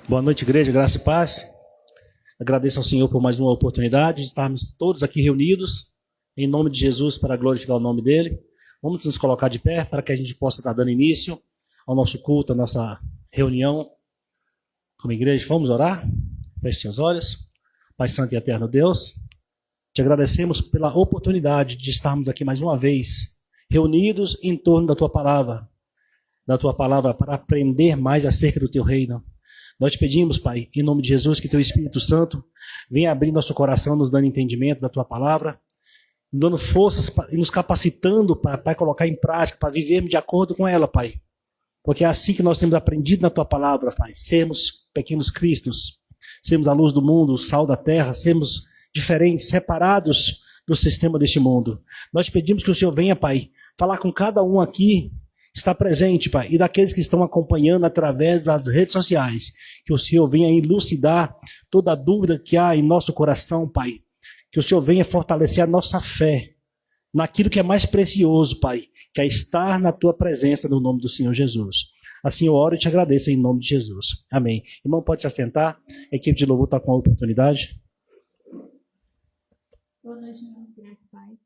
Boa noite, igreja, graça e paz. Agradeço ao Senhor por mais uma oportunidade de estarmos todos aqui reunidos, em nome de Jesus, para glorificar o nome dEle. Vamos nos colocar de pé para que a gente possa estar dando início ao nosso culto, à nossa reunião como igreja. Vamos orar? Feche os olhos. Pai Santo e Eterno Deus, te agradecemos pela oportunidade de estarmos aqui mais uma vez, reunidos em torno da Tua palavra para aprender mais acerca do Teu reino. Nós te pedimos, Pai, em nome de Jesus, que Teu Espírito Santo venha abrir nosso coração, nos dando entendimento da Tua palavra, dando forças e nos capacitando para colocar em prática, para vivermos de acordo com ela, Pai. Porque é assim que nós temos aprendido na Tua palavra, Pai, sermos pequenos cristos, sermos a luz do mundo, o sal da terra, sermos diferentes, separados do sistema deste mundo. Nós te pedimos que o Senhor venha, Pai, falar com cada um aqui, está presente, Pai, e daqueles que estão acompanhando através das redes sociais, que o Senhor venha elucidar toda a dúvida que há em nosso coração, Pai, que o Senhor venha fortalecer a nossa fé naquilo que é mais precioso, Pai, que é estar na Tua presença no nome do Senhor Jesus. Assim eu oro e te agradeço em nome de Jesus. Amém. Irmão, pode se assentar, a equipe de louvor está com a oportunidade. Boa noite, irmãos, graças e paz.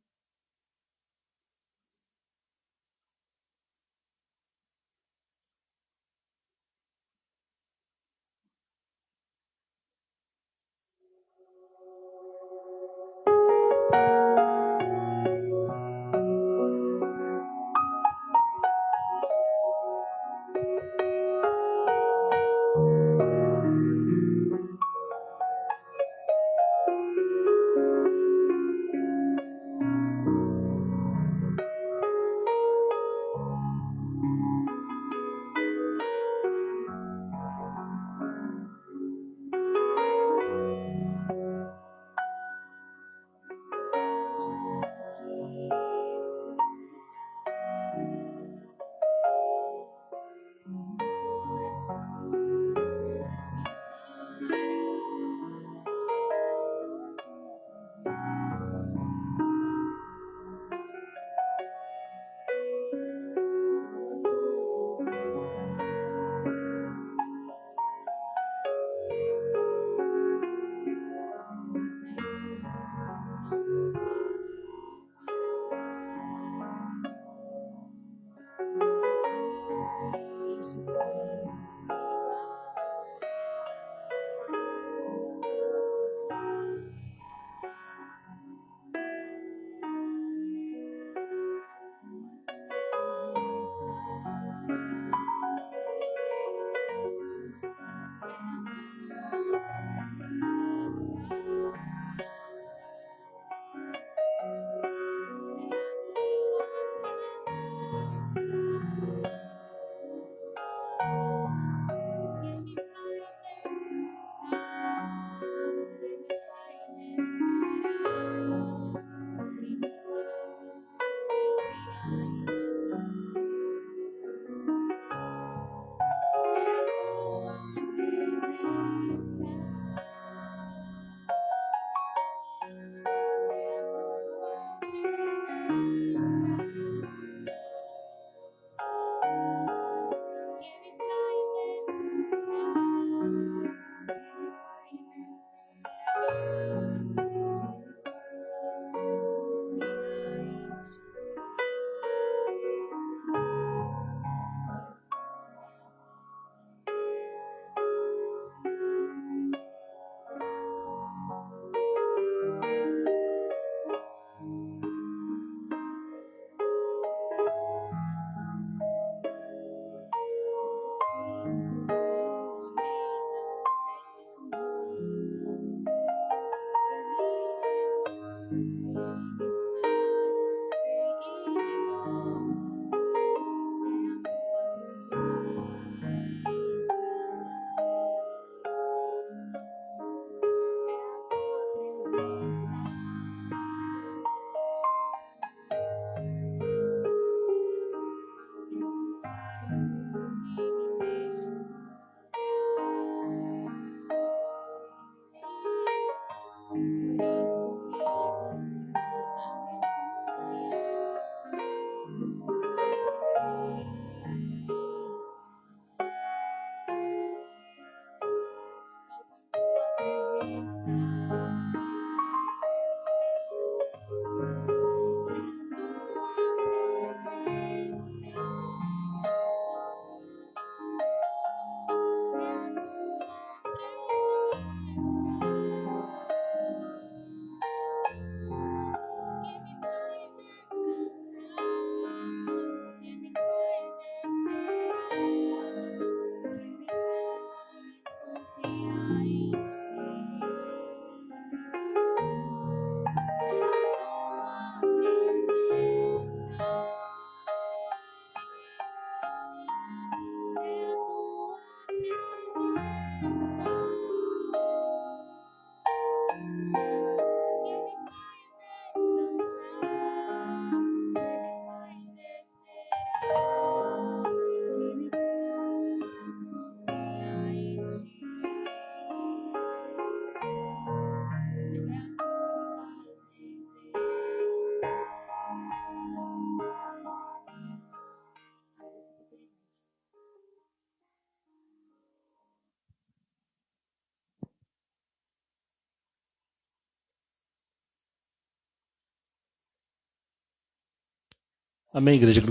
Amém, igreja.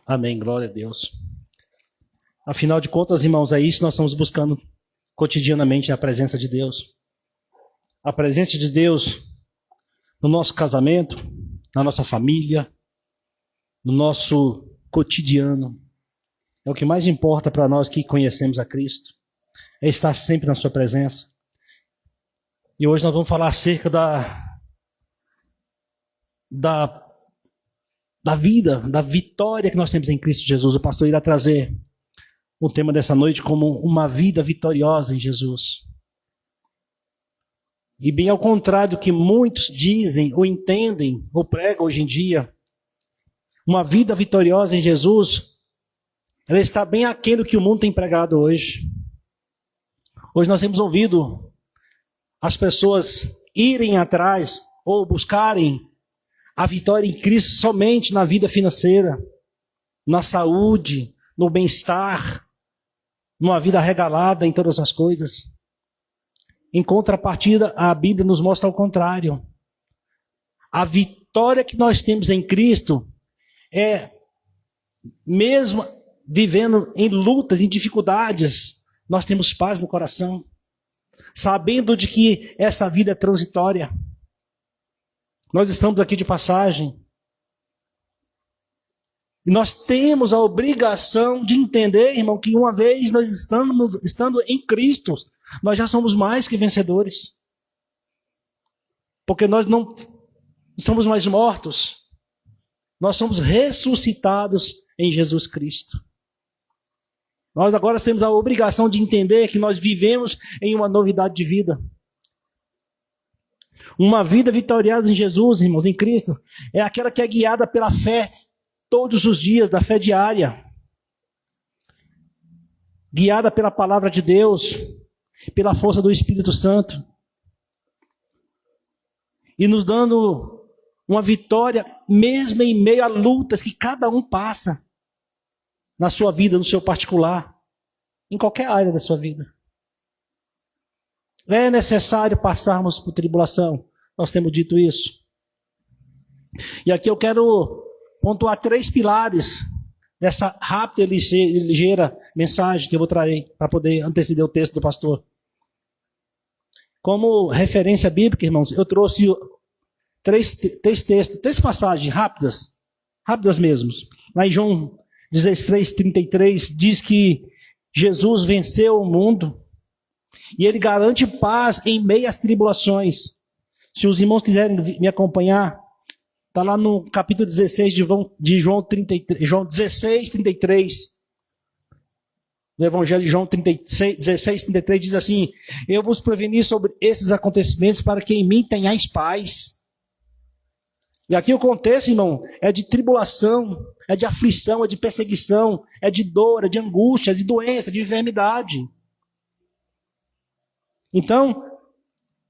Amém, glória a Deus. Afinal de contas, irmãos, é isso que nós estamos buscando cotidianamente, a presença de Deus. A presença de Deus no nosso casamento, na nossa família, no nosso cotidiano. É o que mais importa para nós que conhecemos a Cristo. É estar sempre na sua presença. E hoje nós vamos falar acerca da vida, da vitória que nós temos em Cristo Jesus. O pastor irá trazer o tema dessa noite como uma vida vitoriosa em Jesus. E bem ao contrário do que muitos dizem, ou entendem, ou pregam hoje em dia, uma vida vitoriosa em Jesus, ela está bem aquém do que o mundo tem pregado hoje. Hoje nós temos ouvido as pessoas irem atrás ou buscarem a vitória em Cristo somente na vida financeira, na saúde, no bem-estar, numa vida regalada em todas as coisas. Em contrapartida, a Bíblia nos mostra ao contrário. A vitória que nós temos em Cristo é, mesmo vivendo em lutas, em dificuldades, nós temos paz no coração, sabendo de que essa vida é transitória. Nós estamos aqui de passagem. E nós temos a obrigação de entender, irmão, que uma vez nós estando em Cristo, nós já somos mais que vencedores. Porque nós não somos mais mortos. Nós somos ressuscitados em Jesus Cristo. Nós agora temos a obrigação de entender que nós vivemos em uma novidade de vida. Uma vida vitoriosa em Jesus, irmãos, em Cristo, é aquela que é guiada pela fé todos os dias, da fé diária. Guiada pela palavra de Deus, pela força do Espírito Santo. E nos dando uma vitória, mesmo em meio a lutas que cada um passa na sua vida, no seu particular, em qualquer área da sua vida. É necessário passarmos por tribulação. Nós temos dito isso. E aqui eu quero pontuar 3 pilares dessa rápida e ligeira mensagem que eu vou trazer para poder anteceder o texto do pastor. Como referência bíblica, irmãos, eu trouxe 3 textos, 3 passagens rápidas mesmo. Lá em João 16:33 diz que Jesus venceu o mundo e ele garante paz em meio às tribulações. Se os irmãos quiserem me acompanhar, está lá no capítulo 16 de João 16:33. No Evangelho de João 16:33 diz assim: eu vos preveni sobre esses acontecimentos para que em mim tenhais paz. E aqui o contexto, irmão, é de tribulação, é de aflição, é de perseguição, é de dor, é de angústia, é de doença, de enfermidade. Então,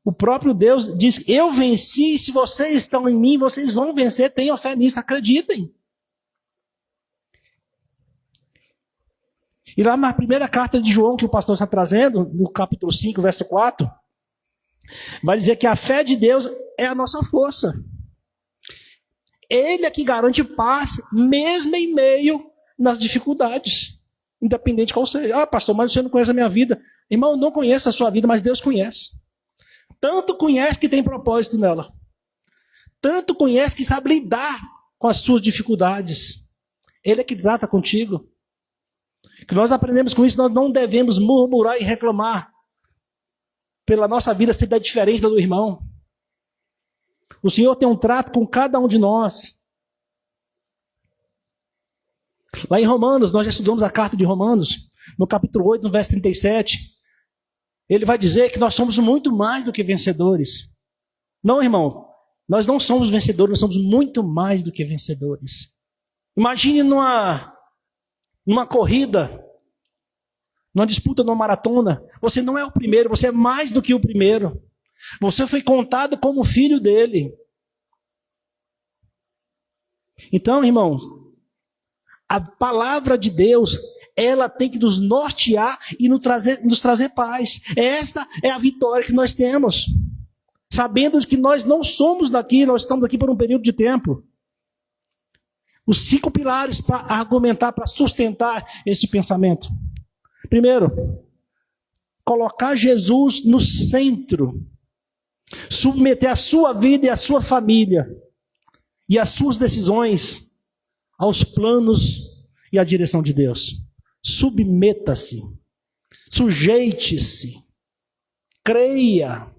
o próprio Deus diz: eu venci, se vocês estão em mim, vocês vão vencer, tenham fé nisso, acreditem. E lá na primeira carta de João que o pastor está trazendo, no capítulo 5, verso 4, vai dizer que a fé de Deus é a nossa força. Ele é que garante paz, mesmo em meio nas dificuldades, independente de qual seja. Ah, pastor, mas você não conhece a minha vida. Irmão, eu não conheço a sua vida, mas Deus conhece. Tanto conhece que tem propósito nela. Tanto conhece que sabe lidar com as suas dificuldades. Ele é que trata contigo. Que nós aprendemos com isso, nós não devemos murmurar e reclamar pela nossa vida ser diferente da do irmão. O Senhor tem um trato com cada um de nós. Lá em Romanos, nós já estudamos a carta de Romanos, no capítulo 8, no verso 37, ele vai dizer que nós somos muito mais do que vencedores. Não, irmão, nós não somos vencedores, nós somos muito mais do que vencedores. Imagine numa corrida, numa disputa, numa maratona, você não é o primeiro, você é mais do que o primeiro. Você foi contado como filho dele. Então, irmãos, a palavra de Deus, ela tem que nos nortear e nos trazer paz. Esta é a vitória que nós temos. Sabendo que nós não somos daqui, nós estamos aqui por um período de tempo. Os 5 pilares para argumentar, para sustentar esse pensamento. Primeiro, colocar Jesus no centro. Submeter a sua vida e a sua família e as suas decisões aos planos e à direção de Deus. Submeta-se, sujeite-se, creia,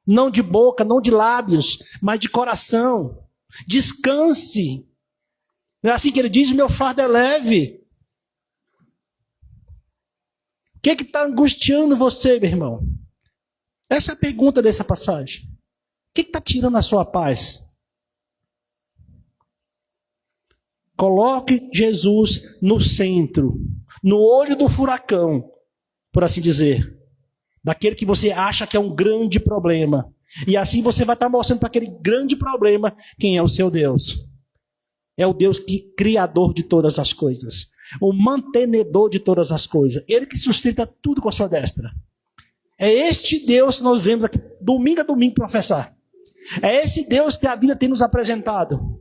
não de boca, não de lábios, mas de coração. Descanse. É assim que ele diz: meu fardo é leve. O que está angustiando você, meu irmão? Essa é a pergunta dessa passagem. O que está tirando a sua paz? Coloque Jesus no centro, no olho do furacão, por assim dizer, daquele que você acha que é um grande problema. E assim você vai estar mostrando para aquele grande problema quem é o seu Deus. É o Deus criador de todas as coisas, o mantenedor de todas as coisas, ele que sustenta tudo com a sua destra. É este Deus que nós vemos aqui domingo a domingo professar. É esse Deus que a vida tem nos apresentado.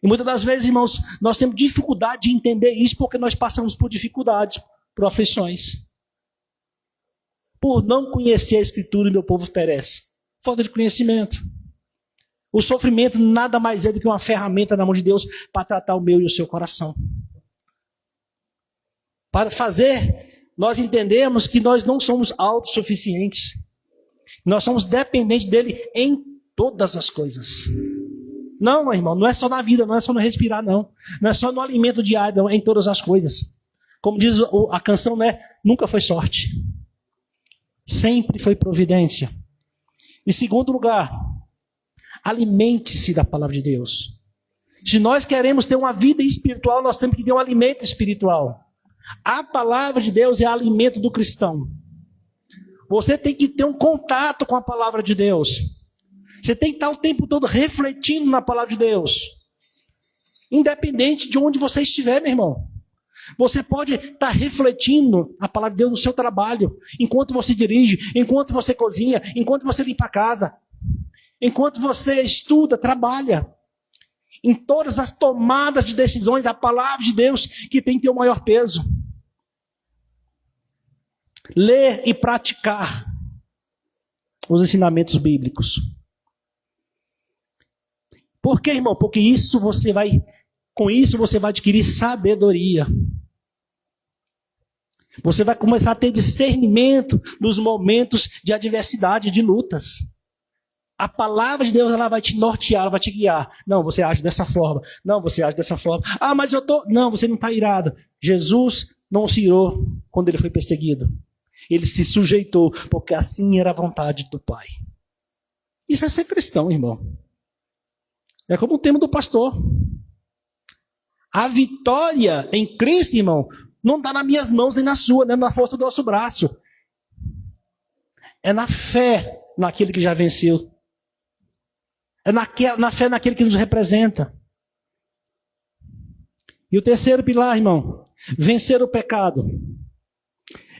E muitas das vezes, irmãos, nós temos dificuldade de entender isso porque nós passamos por dificuldades, por aflições. Por não conhecer a Escritura, meu povo perece. Falta de conhecimento. O sofrimento nada mais é do que uma ferramenta na mão de Deus para tratar o meu e o seu coração. Para fazer nós entendemos que nós não somos autossuficientes. Nós somos dependentes dele em todas as coisas. Não, meu irmão, não é só na vida, não é só no respirar, não. Não é só no alimento diário, não, é em todas as coisas. Como diz a canção, né? Nunca foi sorte. Sempre foi providência. Em segundo lugar, alimente-se da palavra de Deus. Se nós queremos ter uma vida espiritual, nós temos que ter um alimento espiritual. A palavra de Deus é alimento do cristão. Você tem que ter um contato com a palavra de Deus. Você tem que estar o tempo todo refletindo na palavra de Deus. Independente de onde você estiver, meu irmão. Você pode estar refletindo a palavra de Deus no seu trabalho, enquanto você dirige, enquanto você cozinha, enquanto você limpa a casa, enquanto você estuda, trabalha. Em todas as tomadas de decisões, a palavra de Deus que tem que ter o maior peso. Ler e praticar os ensinamentos bíblicos. Por quê, irmão? Porque com isso você vai adquirir sabedoria. Você vai começar a ter discernimento nos momentos de adversidade, de lutas. A palavra de Deus, ela vai te nortear, ela vai te guiar. Não, você age dessa forma. Não, você age dessa forma. Ah, mas Não, você não está irado. Jesus não se irou quando ele foi perseguido. Ele se sujeitou, porque assim era a vontade do Pai. Isso é ser cristão, irmão. É como o tema do pastor. A vitória em Cristo, irmão, não está nas minhas mãos nem na sua, nem na força do nosso braço. É na fé naquele que já venceu. É na fé naquele que nos representa. E o terceiro pilar, irmão, vencer o pecado.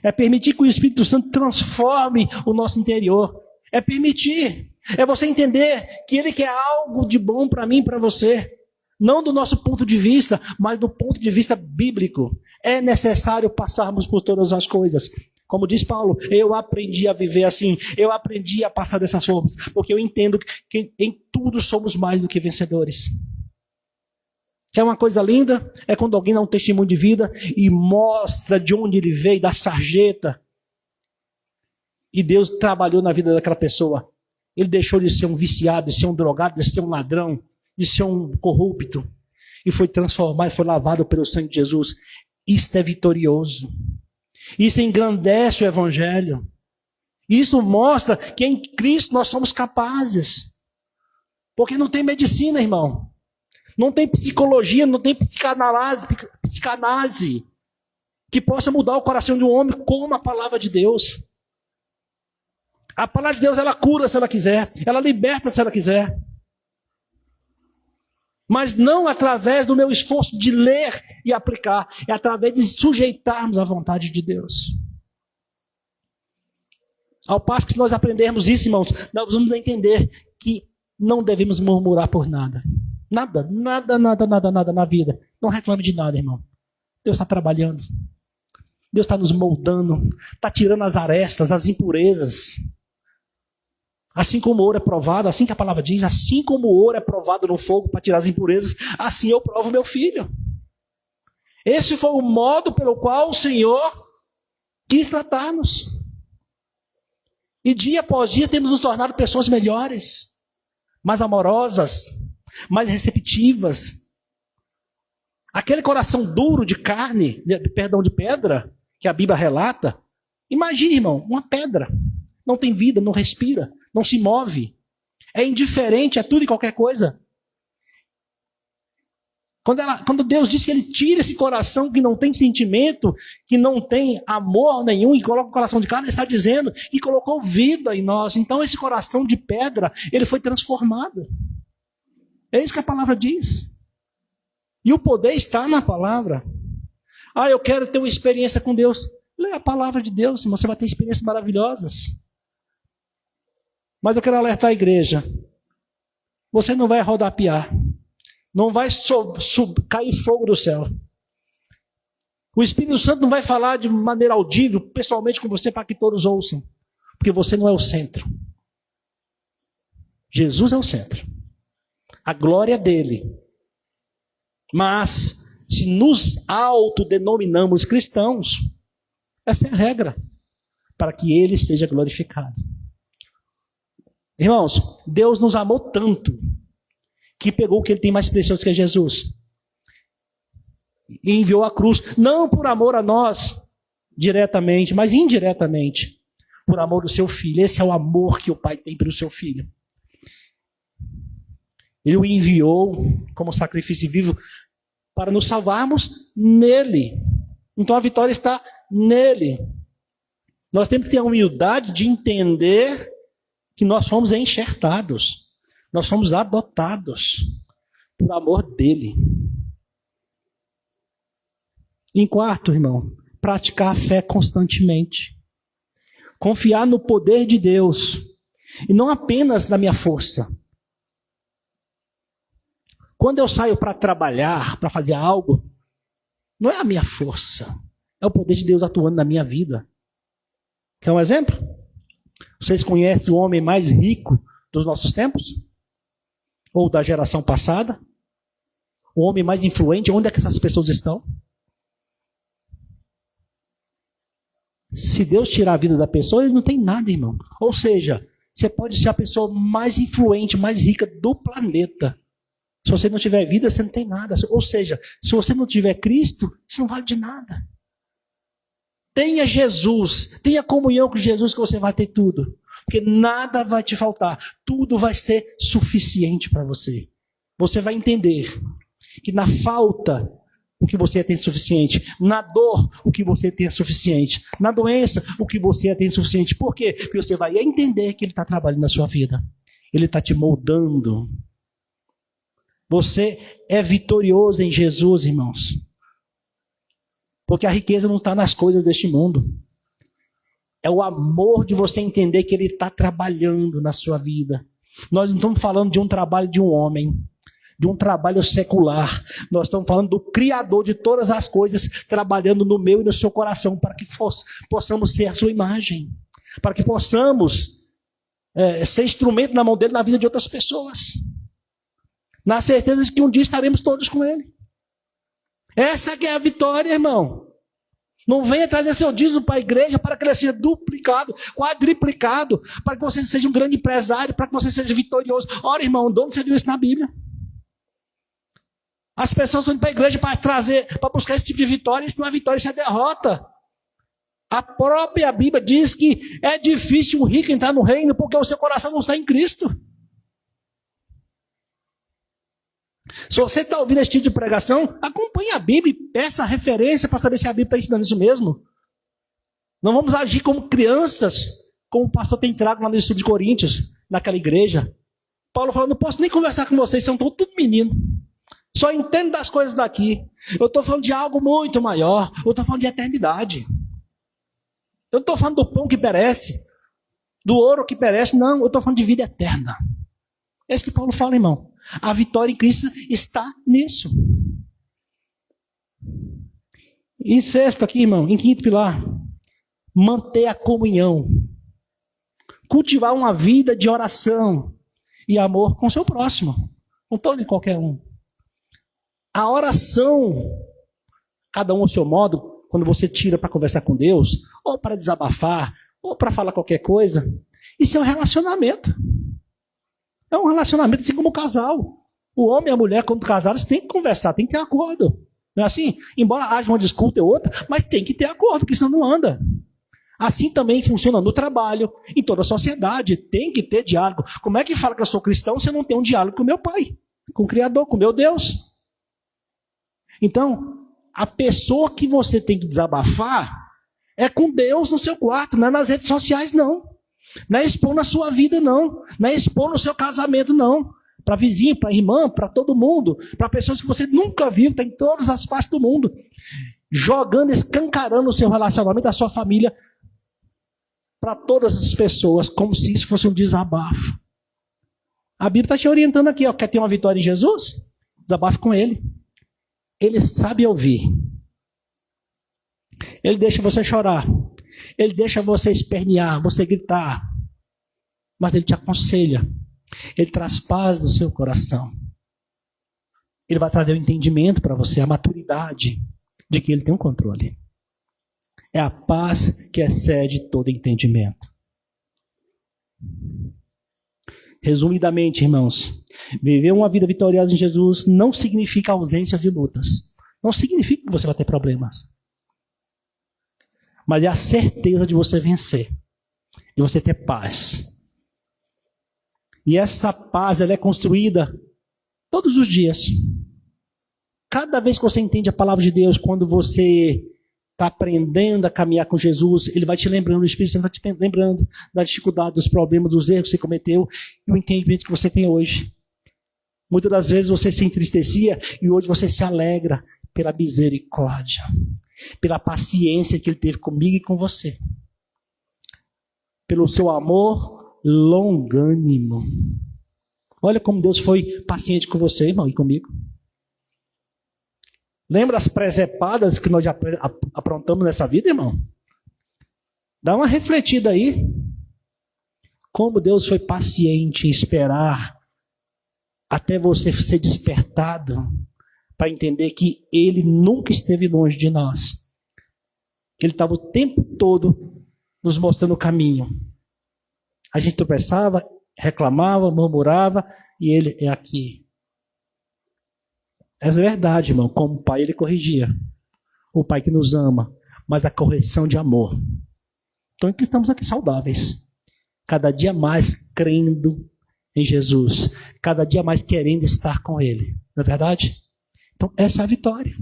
É permitir que o Espírito Santo transforme o nosso interior. É permitir. É você entender que ele quer algo de bom para mim e para você. Não do nosso ponto de vista, mas do ponto de vista bíblico. É necessário passarmos por todas as coisas. Como diz Paulo, eu aprendi a viver assim, eu aprendi a passar dessas formas, porque eu entendo que em tudo somos mais do que vencedores. Que é uma coisa linda, é quando alguém dá um testemunho de vida e mostra de onde ele veio, da sarjeta. E Deus trabalhou na vida daquela pessoa. Ele deixou de ser um viciado, de ser um drogado, de ser um ladrão, de ser um corrupto. E foi transformado, foi lavado pelo sangue de Jesus. Isto é vitorioso. Isso engrandece o Evangelho. Isso mostra que em Cristo nós somos capazes. Porque não tem medicina, irmão. Não tem psicologia, não tem psicanálise que possa mudar o coração de um homem como a palavra de Deus. A palavra de Deus, ela cura se ela quiser. Ela liberta se ela quiser. Mas não através do meu esforço de ler e aplicar. É através de sujeitarmos à vontade de Deus. Ao passo que se nós aprendermos isso, irmãos, nós vamos entender que não devemos murmurar por nada. Nada na vida. Não reclame de nada, irmão. Deus está trabalhando. Deus está nos moldando. Está tirando as arestas, as impurezas. Assim como o ouro é provado, assim que a palavra diz, assim como o ouro é provado no fogo para tirar as impurezas, assim eu provo meu filho. Esse foi o modo pelo qual o Senhor quis tratar-nos. E dia após dia temos nos tornado pessoas melhores, mais amorosas, mais receptivas. Aquele coração duro de carne, de pedra, que a Bíblia relata. Imagine, irmão, uma pedra. Não tem vida, não respira, não se move. É indiferente a tudo e qualquer coisa. Quando Deus diz que Ele tira esse coração que não tem sentimento, que não tem amor nenhum, e coloca o coração de carne, Ele está dizendo que colocou vida em nós. Então esse coração de pedra, ele foi transformado. É isso que a palavra diz. E o poder está na palavra. Ah, eu quero ter uma experiência com Deus. Lê a palavra de Deus, irmão, você vai ter experiências maravilhosas. Mas eu quero alertar a igreja. Você não vai rodapiar. Não vai cair fogo do céu. O Espírito Santo não vai falar de maneira audível, pessoalmente com você, para que todos ouçam. Porque você não é o centro. Jesus é o centro. A glória é dele. Mas, se nos autodenominamos cristãos, essa é a regra. Para que ele seja glorificado. Irmãos, Deus nos amou tanto que pegou o que ele tem mais precioso, que é Jesus, e enviou a cruz, não por amor a nós diretamente, mas indiretamente, por amor do seu filho. Esse é o amor que o Pai tem pelo seu filho. Ele o enviou como sacrifício vivo para nos salvarmos nele. Então a vitória está nele. Nós temos que ter a humildade de entender que nós fomos enxertados. Nós fomos adotados por amor dele. Em quarto, irmão, praticar a fé constantemente. Confiar no poder de Deus. E não apenas na minha força. Quando eu saio para trabalhar, para fazer algo, não é a minha força. É o poder de Deus atuando na minha vida. Quer um exemplo? Vocês conhecem o homem mais rico dos nossos tempos? Ou da geração passada? O homem mais influente, onde é que essas pessoas estão? Se Deus tirar a vida da pessoa, ele não tem nada, irmão. Ou seja, você pode ser a pessoa mais influente, mais rica do planeta. Se você não tiver vida, você não tem nada. Ou seja, se você não tiver Cristo, isso não vale de nada. Tenha Jesus, tenha comunhão com Jesus, que você vai ter tudo. Porque nada vai te faltar. Tudo vai ser suficiente para você. Você vai entender que na falta, o que você tem é suficiente. Na dor, o que você tem é suficiente. Na doença, o que você tem é suficiente. Por quê? Porque você vai entender que Ele está trabalhando na sua vida. Ele está te moldando. Você é vitorioso em Jesus, irmãos. Porque a riqueza não está nas coisas deste mundo. É o amor de você entender que Ele está trabalhando na sua vida. Nós não estamos falando de um trabalho de um homem, de um trabalho secular. Nós estamos falando do Criador de todas as coisas, trabalhando no meu e no seu coração, para que possamos ser a sua imagem. Para que possamos ser instrumento na mão dele, na vida de outras pessoas. Na certeza de que um dia estaremos todos com Ele. Essa que é a vitória, irmão. Não venha trazer seu dízimo para a igreja para que ele seja duplicado, quadriplicado, para que você seja um grande empresário, para que você seja vitorioso. Ora, irmão, de onde você viu isso na Bíblia? As pessoas estão indo para a igreja para buscar esse tipo de vitória. Isso não é vitória, isso é derrota. A própria Bíblia diz que é difícil um rico entrar no reino porque o seu coração não está em Cristo. Se você está ouvindo esse tipo de pregação, acompanhe a Bíblia e peça referência para saber se a Bíblia está ensinando isso mesmo. Não vamos agir como crianças, como o pastor tem trago lá no estudo de Coríntios, naquela igreja. Paulo falou, não posso nem conversar com vocês, são tudo menino. Só entendo das coisas daqui. Eu estou falando de algo muito maior. Eu estou falando de eternidade. Eu não estou falando do pão que perece, do ouro que perece. Não, eu estou falando de vida eterna. É isso que Paulo fala, irmão. A vitória em Cristo está nisso. E sexto aqui, irmão, em quinto pilar, manter a comunhão. Cultivar uma vida de oração e amor com o seu próximo, com todo e qualquer um. A oração, cada um ao seu modo, quando você tira para conversar com Deus, ou para desabafar, ou para falar qualquer coisa, isso é um relacionamento. É um relacionamento assim como um casal. O homem e a mulher, quando casados, têm que conversar, tem que ter acordo. Não é assim? Embora haja uma disputa ou outra, mas tem que ter acordo, porque senão não anda. Assim também funciona no trabalho, em toda a sociedade, tem que ter diálogo. Como é que fala que eu sou cristão se eu não tenho um diálogo com o meu pai, com o Criador, com o meu Deus? Então, a pessoa que você tem que desabafar é com Deus no seu quarto, não é nas redes sociais, não. Não é expor na sua vida, não. Não é expor no seu casamento, não. Para vizinho, para irmã, para todo mundo, para pessoas que você nunca viu, que está em todas as partes do mundo. Jogando, escancarando o seu relacionamento, a sua família, para todas as pessoas, como se isso fosse um desabafo. A Bíblia está te orientando aqui, ó, quer ter uma vitória em Jesus? Desabafe com Ele. Ele sabe ouvir. Ele deixa você chorar. Ele deixa você espernear, você gritar. Mas Ele te aconselha. Ele traz paz no seu coração. Ele vai trazer o entendimento para você, a maturidade de que Ele tem um controle. É a paz que excede todo entendimento. Resumidamente, irmãos, viver uma vida vitoriosa em Jesus não significa ausência de lutas. Não significa que você vai ter problemas. Mas é a certeza de você vencer. De você ter paz. E essa paz, ela é construída todos os dias. Cada vez que você entende a palavra de Deus, quando você está aprendendo a caminhar com Jesus, Ele vai te lembrando, o Espírito Santo vai te lembrando da dificuldade, dos problemas, dos erros que você cometeu e o entendimento que você tem hoje. Muitas das vezes você se entristecia e hoje você se alegra pela misericórdia, pela paciência que Ele teve comigo e com você, pelo seu amor longânimo. Olha como Deus foi paciente com você, irmão, e comigo. Lembra as presepadas que nós já aprontamos nessa vida, irmão? Dá uma refletida aí. Como Deus foi paciente em esperar até você ser despertado para entender que Ele nunca esteve longe de nós. Ele estava o tempo todo nos mostrando o caminho. A gente tropeçava, reclamava, murmurava, e Ele é aqui. É verdade, irmão. Como pai, Ele corrigia. O pai que nos ama, mas a correção de amor. Então, estamos aqui saudáveis. Cada dia mais crendo em Jesus. Cada dia mais querendo estar com Ele. Não é verdade? Então, essa é a vitória.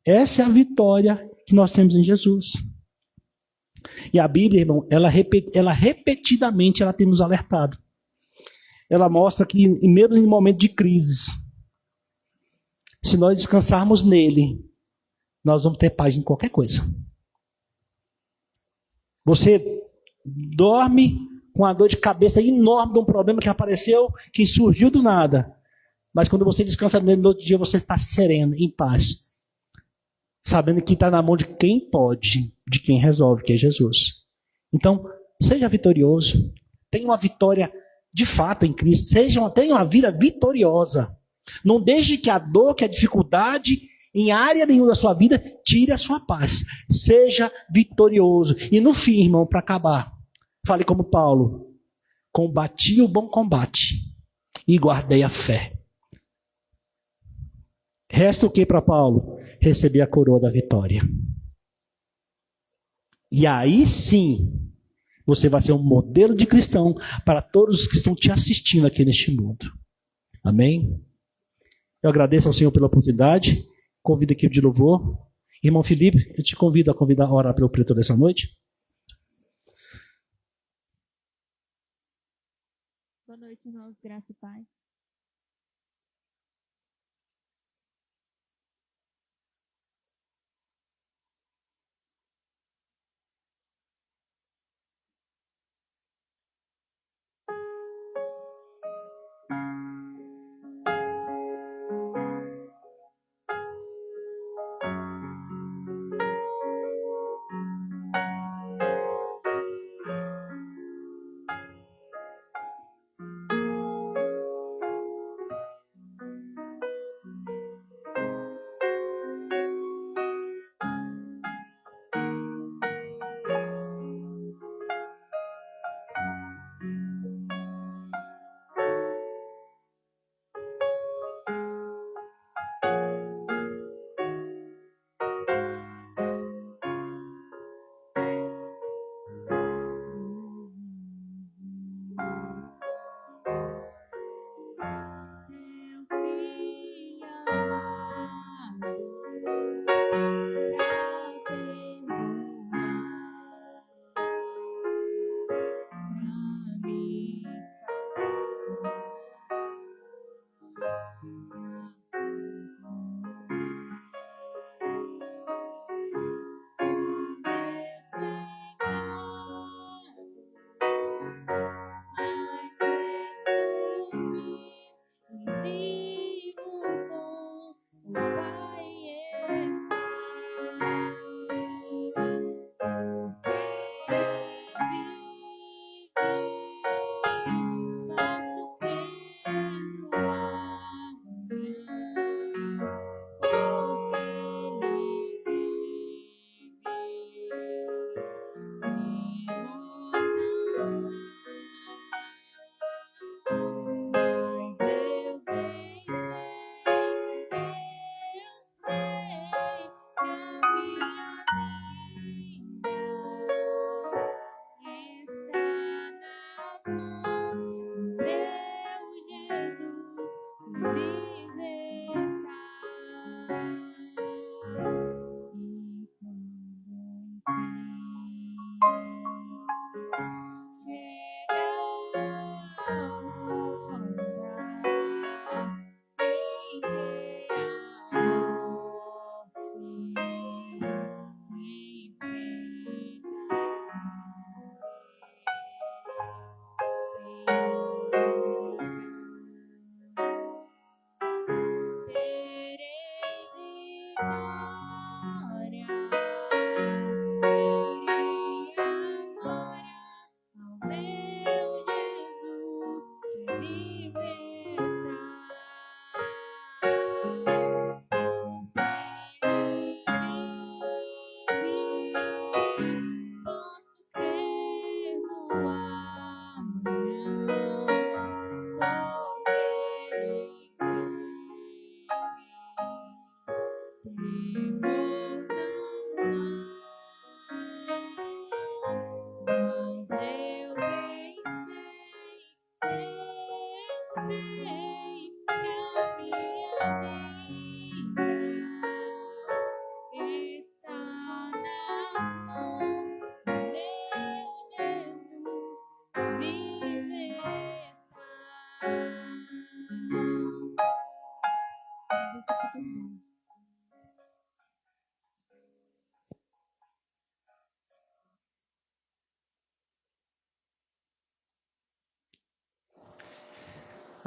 Essa é a vitória que nós temos em Jesus. E a Bíblia, irmão, ela repetidamente ela tem nos alertado. Ela mostra que, mesmo em momentos de crises, se nós descansarmos nele, nós vamos ter paz em qualquer coisa. Você dorme com uma dor de cabeça enorme de um problema que apareceu, que surgiu do nada. Mas quando você descansa nele, no outro dia você está sereno, em paz. Sabendo que está na mão de quem pode, de quem resolve, que é Jesus. Então, seja vitorioso. Tenha uma vitória de fato em Cristo. Tenha uma vida vitoriosa. Não deixe que a dor, que a dificuldade, em área nenhuma da sua vida, tire a sua paz. Seja vitorioso. E no fim, irmão, para acabar, fale como Paulo: combati o bom combate e guardei a fé. Resta o que para Paulo? Receber a coroa da vitória. E aí sim, você vai ser um modelo de cristão para todos os que estão te assistindo aqui neste mundo. Amém? Eu agradeço ao Senhor pela oportunidade. Convido a equipe de louvor. Irmão Felipe, eu te convido a orar pelo preto dessa noite. Boa noite, irmãos. Graça e paz.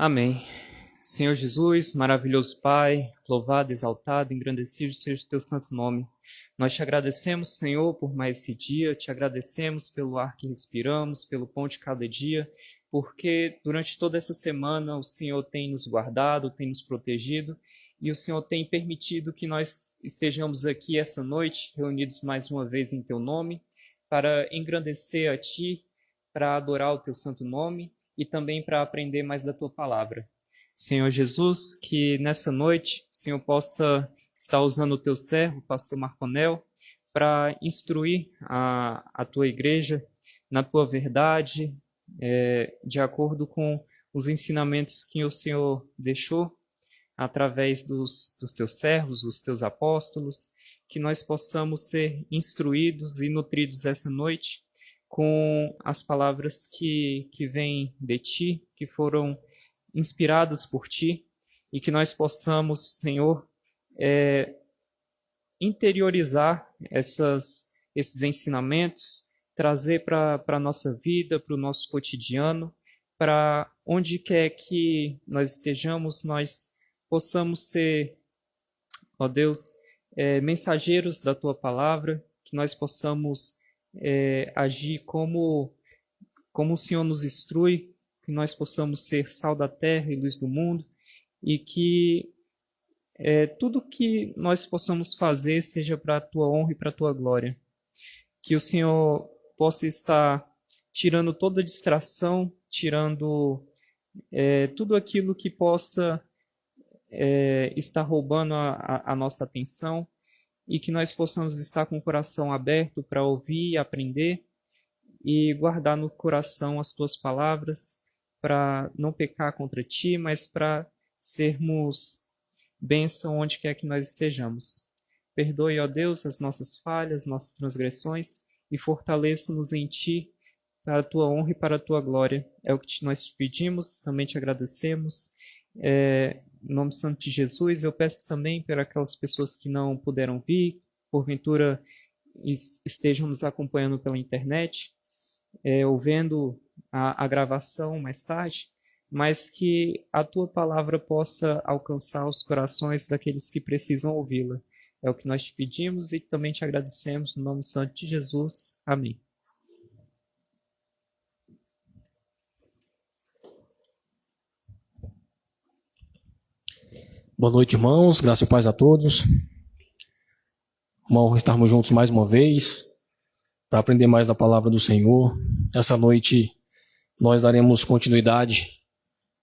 Amém. Senhor Jesus, maravilhoso Pai, louvado, exaltado, engrandecido seja o teu santo nome. Nós te agradecemos, Senhor, por mais esse dia, te agradecemos pelo ar que respiramos, pelo pão de cada dia, porque durante toda essa semana o Senhor tem nos guardado, tem nos protegido, e o Senhor tem permitido que nós estejamos aqui essa noite, reunidos mais uma vez em teu nome, para engrandecer a ti, para adorar o teu santo nome e também para aprender mais da tua palavra. Senhor Jesus, que nessa noite o Senhor possa estar usando o teu servo, pastor Marconel, para instruir a tua igreja na tua verdade, de acordo com os ensinamentos que o Senhor deixou através dos teus servos, dos teus apóstolos, que nós possamos ser instruídos e nutridos essa noite com as palavras que vêm de ti, que foram inspiradas por ti, e que nós possamos, Senhor, interiorizar esses ensinamentos, trazer para a nossa vida, para o nosso cotidiano, para onde quer que nós estejamos, nós possamos ser, ó Deus, mensageiros da tua palavra, que nós possamos agir como o Senhor nos instrui, que nós possamos ser sal da terra e luz do mundo, e que tudo que nós possamos fazer seja para a tua honra e para a tua glória. Que o Senhor possa estar tirando toda distração, tirando tudo aquilo que possa estar roubando a nossa atenção, e que nós possamos estar com o coração aberto para ouvir e aprender, e guardar no coração as tuas palavras, para não pecar contra ti, mas para sermos bênção onde quer que nós estejamos. Perdoe, ó Deus, as nossas falhas, nossas transgressões, e fortaleça-nos em ti, para a tua honra e para a tua glória. É o que nós te pedimos, também te agradecemos. Em nome santo de Jesus, eu peço também para aquelas pessoas que não puderam vir, porventura estejam nos acompanhando pela internet, ouvindo a gravação mais tarde, mas que a tua palavra possa alcançar os corações daqueles que precisam ouvi-la. É o que nós te pedimos e também te agradecemos, no nome santo de Jesus. Amém. Boa noite, irmãos. Graça e paz a todos. Uma honra estarmos juntos mais uma vez para aprender mais da palavra do Senhor. Essa noite nós daremos continuidade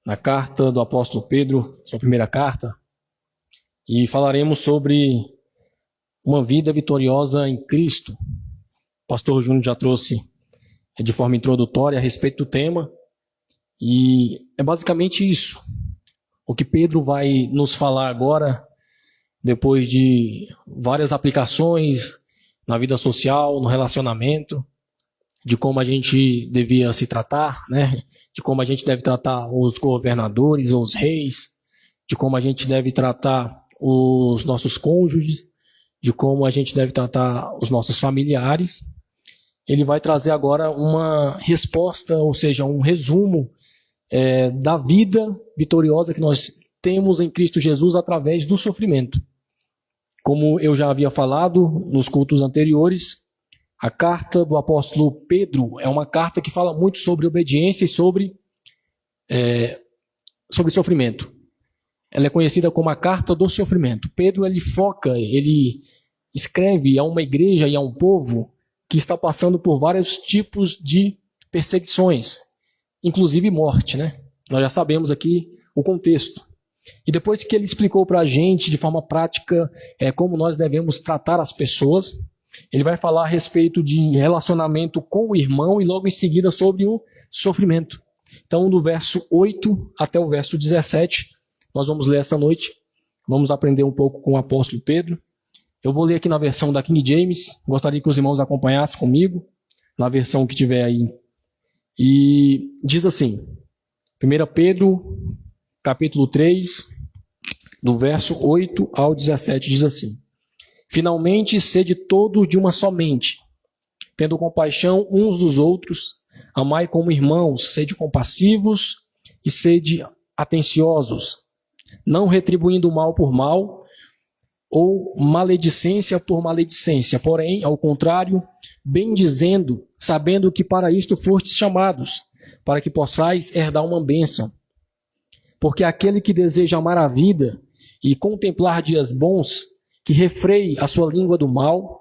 na carta do apóstolo Pedro, sua primeira carta, e falaremos sobre uma vida vitoriosa em Cristo. O pastor Júnior já trouxe de forma introdutória a respeito do tema, e é basicamente isso. O que Pedro vai nos falar agora, depois de várias aplicações na vida social, no relacionamento, de como a gente devia se tratar, né? De como a gente deve tratar os governadores ou os reis, de como a gente deve tratar os nossos cônjuges, de como a gente deve tratar os nossos familiares. Ele vai trazer agora uma resposta, ou seja, um resumo da vida vitoriosa que nós temos em Cristo Jesus através do sofrimento. Como eu já havia falado nos cultos anteriores, a carta do apóstolo Pedro é uma carta que fala muito sobre obediência e sobre sofrimento. Ela é conhecida como a carta do sofrimento. Pedro, ele escreve a uma igreja e a um povo que está passando por vários tipos de perseguições, inclusive morte, né? Nós já sabemos aqui o contexto. E depois que ele explicou para a gente de forma prática como nós devemos tratar as pessoas, ele vai falar a respeito de relacionamento com o irmão e logo em seguida sobre o sofrimento. Então, do verso 8 até o verso 17, nós vamos ler essa noite. Vamos aprender um pouco com o apóstolo Pedro. Eu vou ler aqui na versão da King James. Gostaria que os irmãos acompanhassem comigo, na versão que tiver aí. E diz assim, 1 Pedro, capítulo 3, do verso 8 ao 17, diz assim: Finalmente, sede todos de uma só mente, tendo compaixão uns dos outros, amai como irmãos, sede compassivos e sede atenciosos, não retribuindo mal por mal ou maledicência por maledicência, porém, ao contrário, bendizendo, sabendo que para isto fostes chamados, para que possais herdar uma bênção. Porque aquele que deseja amar a vida e contemplar dias bons, que refreie a sua língua do mal,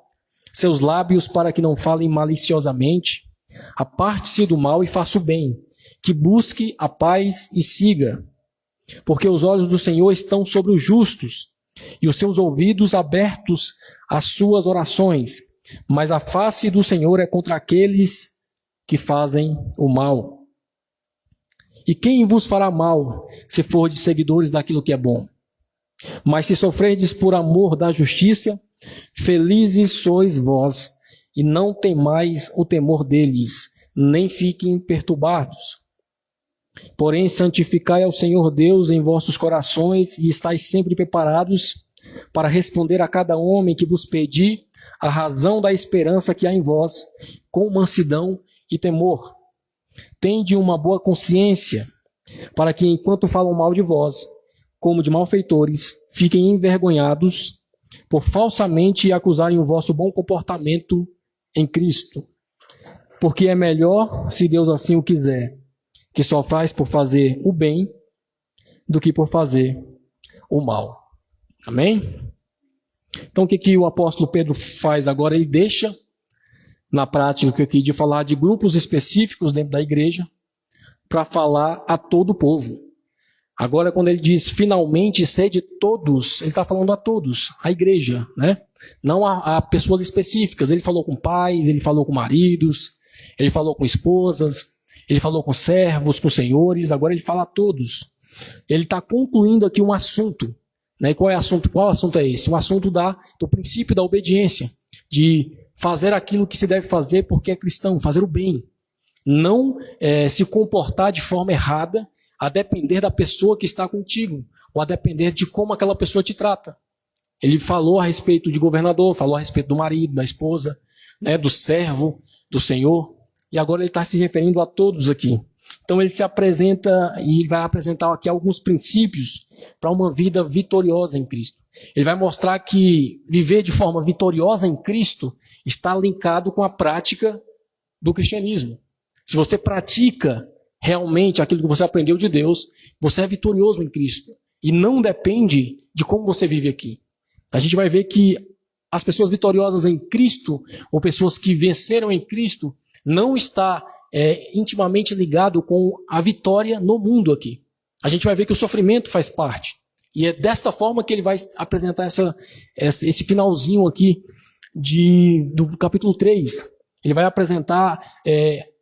seus lábios para que não falem maliciosamente, aparte-se do mal e faça o bem, que busque a paz e siga. Porque os olhos do Senhor estão sobre os justos, e os seus ouvidos abertos às suas orações, mas a face do Senhor é contra aqueles que fazem o mal. E quem vos fará mal, se fordes seguidores daquilo que é bom? Mas se sofrerdes por amor da justiça, felizes sois vós, e não temais o temor deles, nem fiquem perturbados. Porém, santificai ao Senhor Deus em vossos corações, e estáis sempre preparados para responder a cada homem que vos pedir a razão da esperança que há em vós, com mansidão e temor. Tende uma boa consciência, para que, enquanto falam mal de vós, como de malfeitores, fiquem envergonhados por falsamente acusarem o vosso bom comportamento em Cristo. Porque é melhor, se Deus assim o quiser, que só faz por fazer o bem, do que por fazer o mal. Amém? Então o que o apóstolo Pedro faz agora? Ele deixa na prática aqui de falar de grupos específicos dentro da igreja para falar a todo o povo. Agora, quando ele diz finalmente sede todos, ele está falando a todos, a igreja, né? Não a pessoas específicas. Ele falou com pais, ele falou com maridos, ele falou com esposas, ele falou com servos, com senhores, agora ele fala a todos. Ele está concluindo aqui um assunto, né? Qual assunto é esse? O assunto do princípio da obediência, de fazer aquilo que se deve fazer porque é cristão, fazer o bem. Não se comportar de forma errada, a depender da pessoa que está contigo, ou a depender de como aquela pessoa te trata. Ele falou a respeito de governador, falou a respeito do marido, da esposa, né, do servo, do Senhor, e agora ele está se referindo a todos aqui. Então ele se apresenta e vai apresentar aqui alguns princípios para uma vida vitoriosa em Cristo. Ele vai mostrar que viver de forma vitoriosa em Cristo está linkado com a prática do cristianismo. Se você pratica realmente aquilo que você aprendeu de Deus, você é vitorioso em Cristo. E não depende de como você vive aqui. A gente vai ver que as pessoas vitoriosas em Cristo, ou pessoas que venceram em Cristo, não está intimamente ligado com a vitória no mundo aqui. A gente vai ver que o sofrimento faz parte. E é desta forma que ele vai apresentar esse finalzinho aqui do capítulo 3. Ele vai apresentar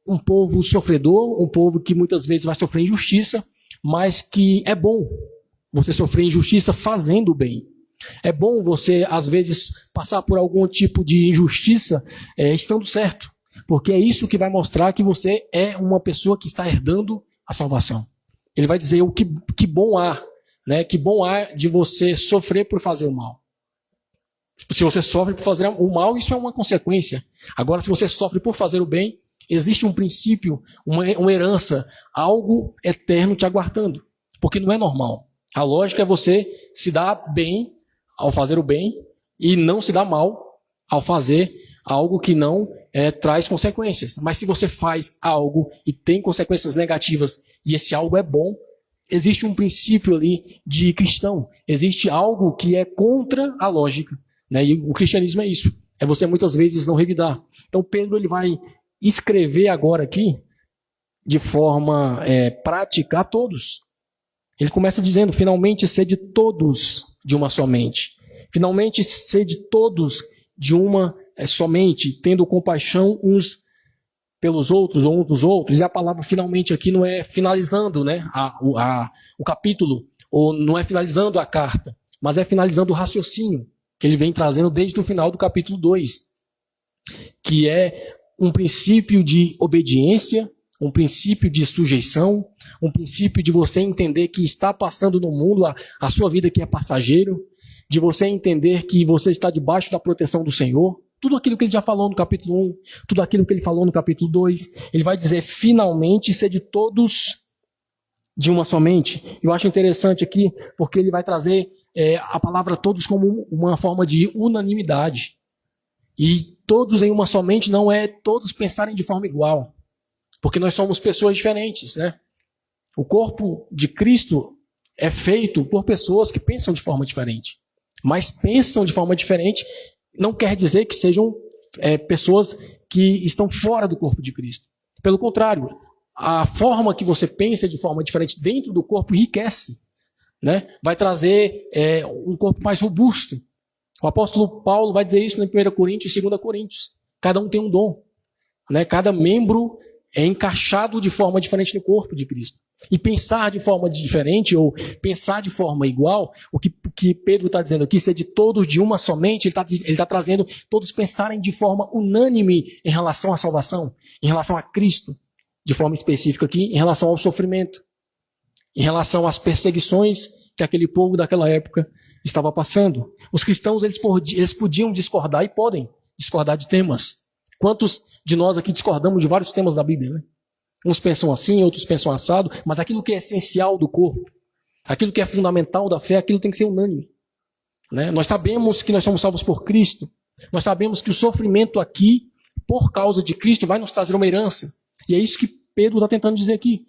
um povo sofredor, um povo que muitas vezes vai sofrer injustiça, mas que é bom você sofrer injustiça fazendo o bem. É bom você, às vezes, passar por algum tipo de injustiça estando certo, porque é isso que vai mostrar que você é uma pessoa que está herdando a salvação. Ele vai dizer o que bom há, né? Que bom há de você sofrer por fazer o mal. Se você sofre por fazer o mal, isso é uma consequência. Agora, se você sofre por fazer o bem, existe um princípio, uma herança, algo eterno te aguardando. Porque não é normal. A lógica é você se dar bem ao fazer o bem e não se dar mal ao fazer algo que não traz consequências. Mas se você faz algo e tem consequências negativas e esse algo é bom, existe um princípio ali de cristão. Existe algo que é contra a lógica. Né? E o cristianismo é isso. É você muitas vezes não revidar. Então Pedro ele vai escrever agora aqui de forma prática a todos. Ele começa dizendo, finalmente sede todos de uma só mente. Finalmente sede todos de uma somente, tendo compaixão uns pelos outros ou uns dos outros. E a palavra finalmente aqui não é finalizando, né, o capítulo, ou não é finalizando a carta, mas é finalizando o raciocínio que ele vem trazendo desde o final do capítulo 2, que é um princípio de obediência, um princípio de sujeição, um princípio de você entender que está passando no mundo a sua vida que é passageiro, de você entender que você está debaixo da proteção do Senhor. Tudo aquilo que ele já falou no capítulo 1, tudo aquilo que ele falou no capítulo 2, ele vai dizer, finalmente, sede todos de uma somente. Eu acho interessante aqui, porque ele vai trazer a palavra todos como uma forma de unanimidade. E todos em uma somente não é todos pensarem de forma igual, porque nós somos pessoas diferentes, né? O corpo de Cristo é feito por pessoas que pensam de forma diferente. Mas pensam de forma diferente não quer dizer que sejam pessoas que estão fora do corpo de Cristo. Pelo contrário, a forma que você pensa de forma diferente dentro do corpo enriquece, né? Vai trazer um corpo mais robusto. O apóstolo Paulo vai dizer isso em 1 Coríntios e 2 Coríntios. Cada um tem um dom, né? Cada membro é encaixado de forma diferente no corpo de Cristo. E pensar de forma diferente ou pensar de forma igual, o que Pedro está dizendo aqui, ser de todos de uma somente, ele está trazendo todos pensarem de forma unânime em relação à salvação, em relação a Cristo, de forma específica aqui, em relação ao sofrimento, em relação às perseguições que aquele povo daquela época estava passando. Os cristãos eles podiam discordar e podem discordar de temas. Quantos de nós aqui discordamos de vários temas da Bíblia, né? Uns pensam assim, outros pensam assado, mas aquilo que é essencial do corpo, aquilo que é fundamental da fé, aquilo tem que ser unânime, né? Nós sabemos que nós somos salvos por Cristo, nós sabemos que o sofrimento aqui, por causa de Cristo, vai nos trazer uma herança. E é isso que Pedro está tentando dizer aqui.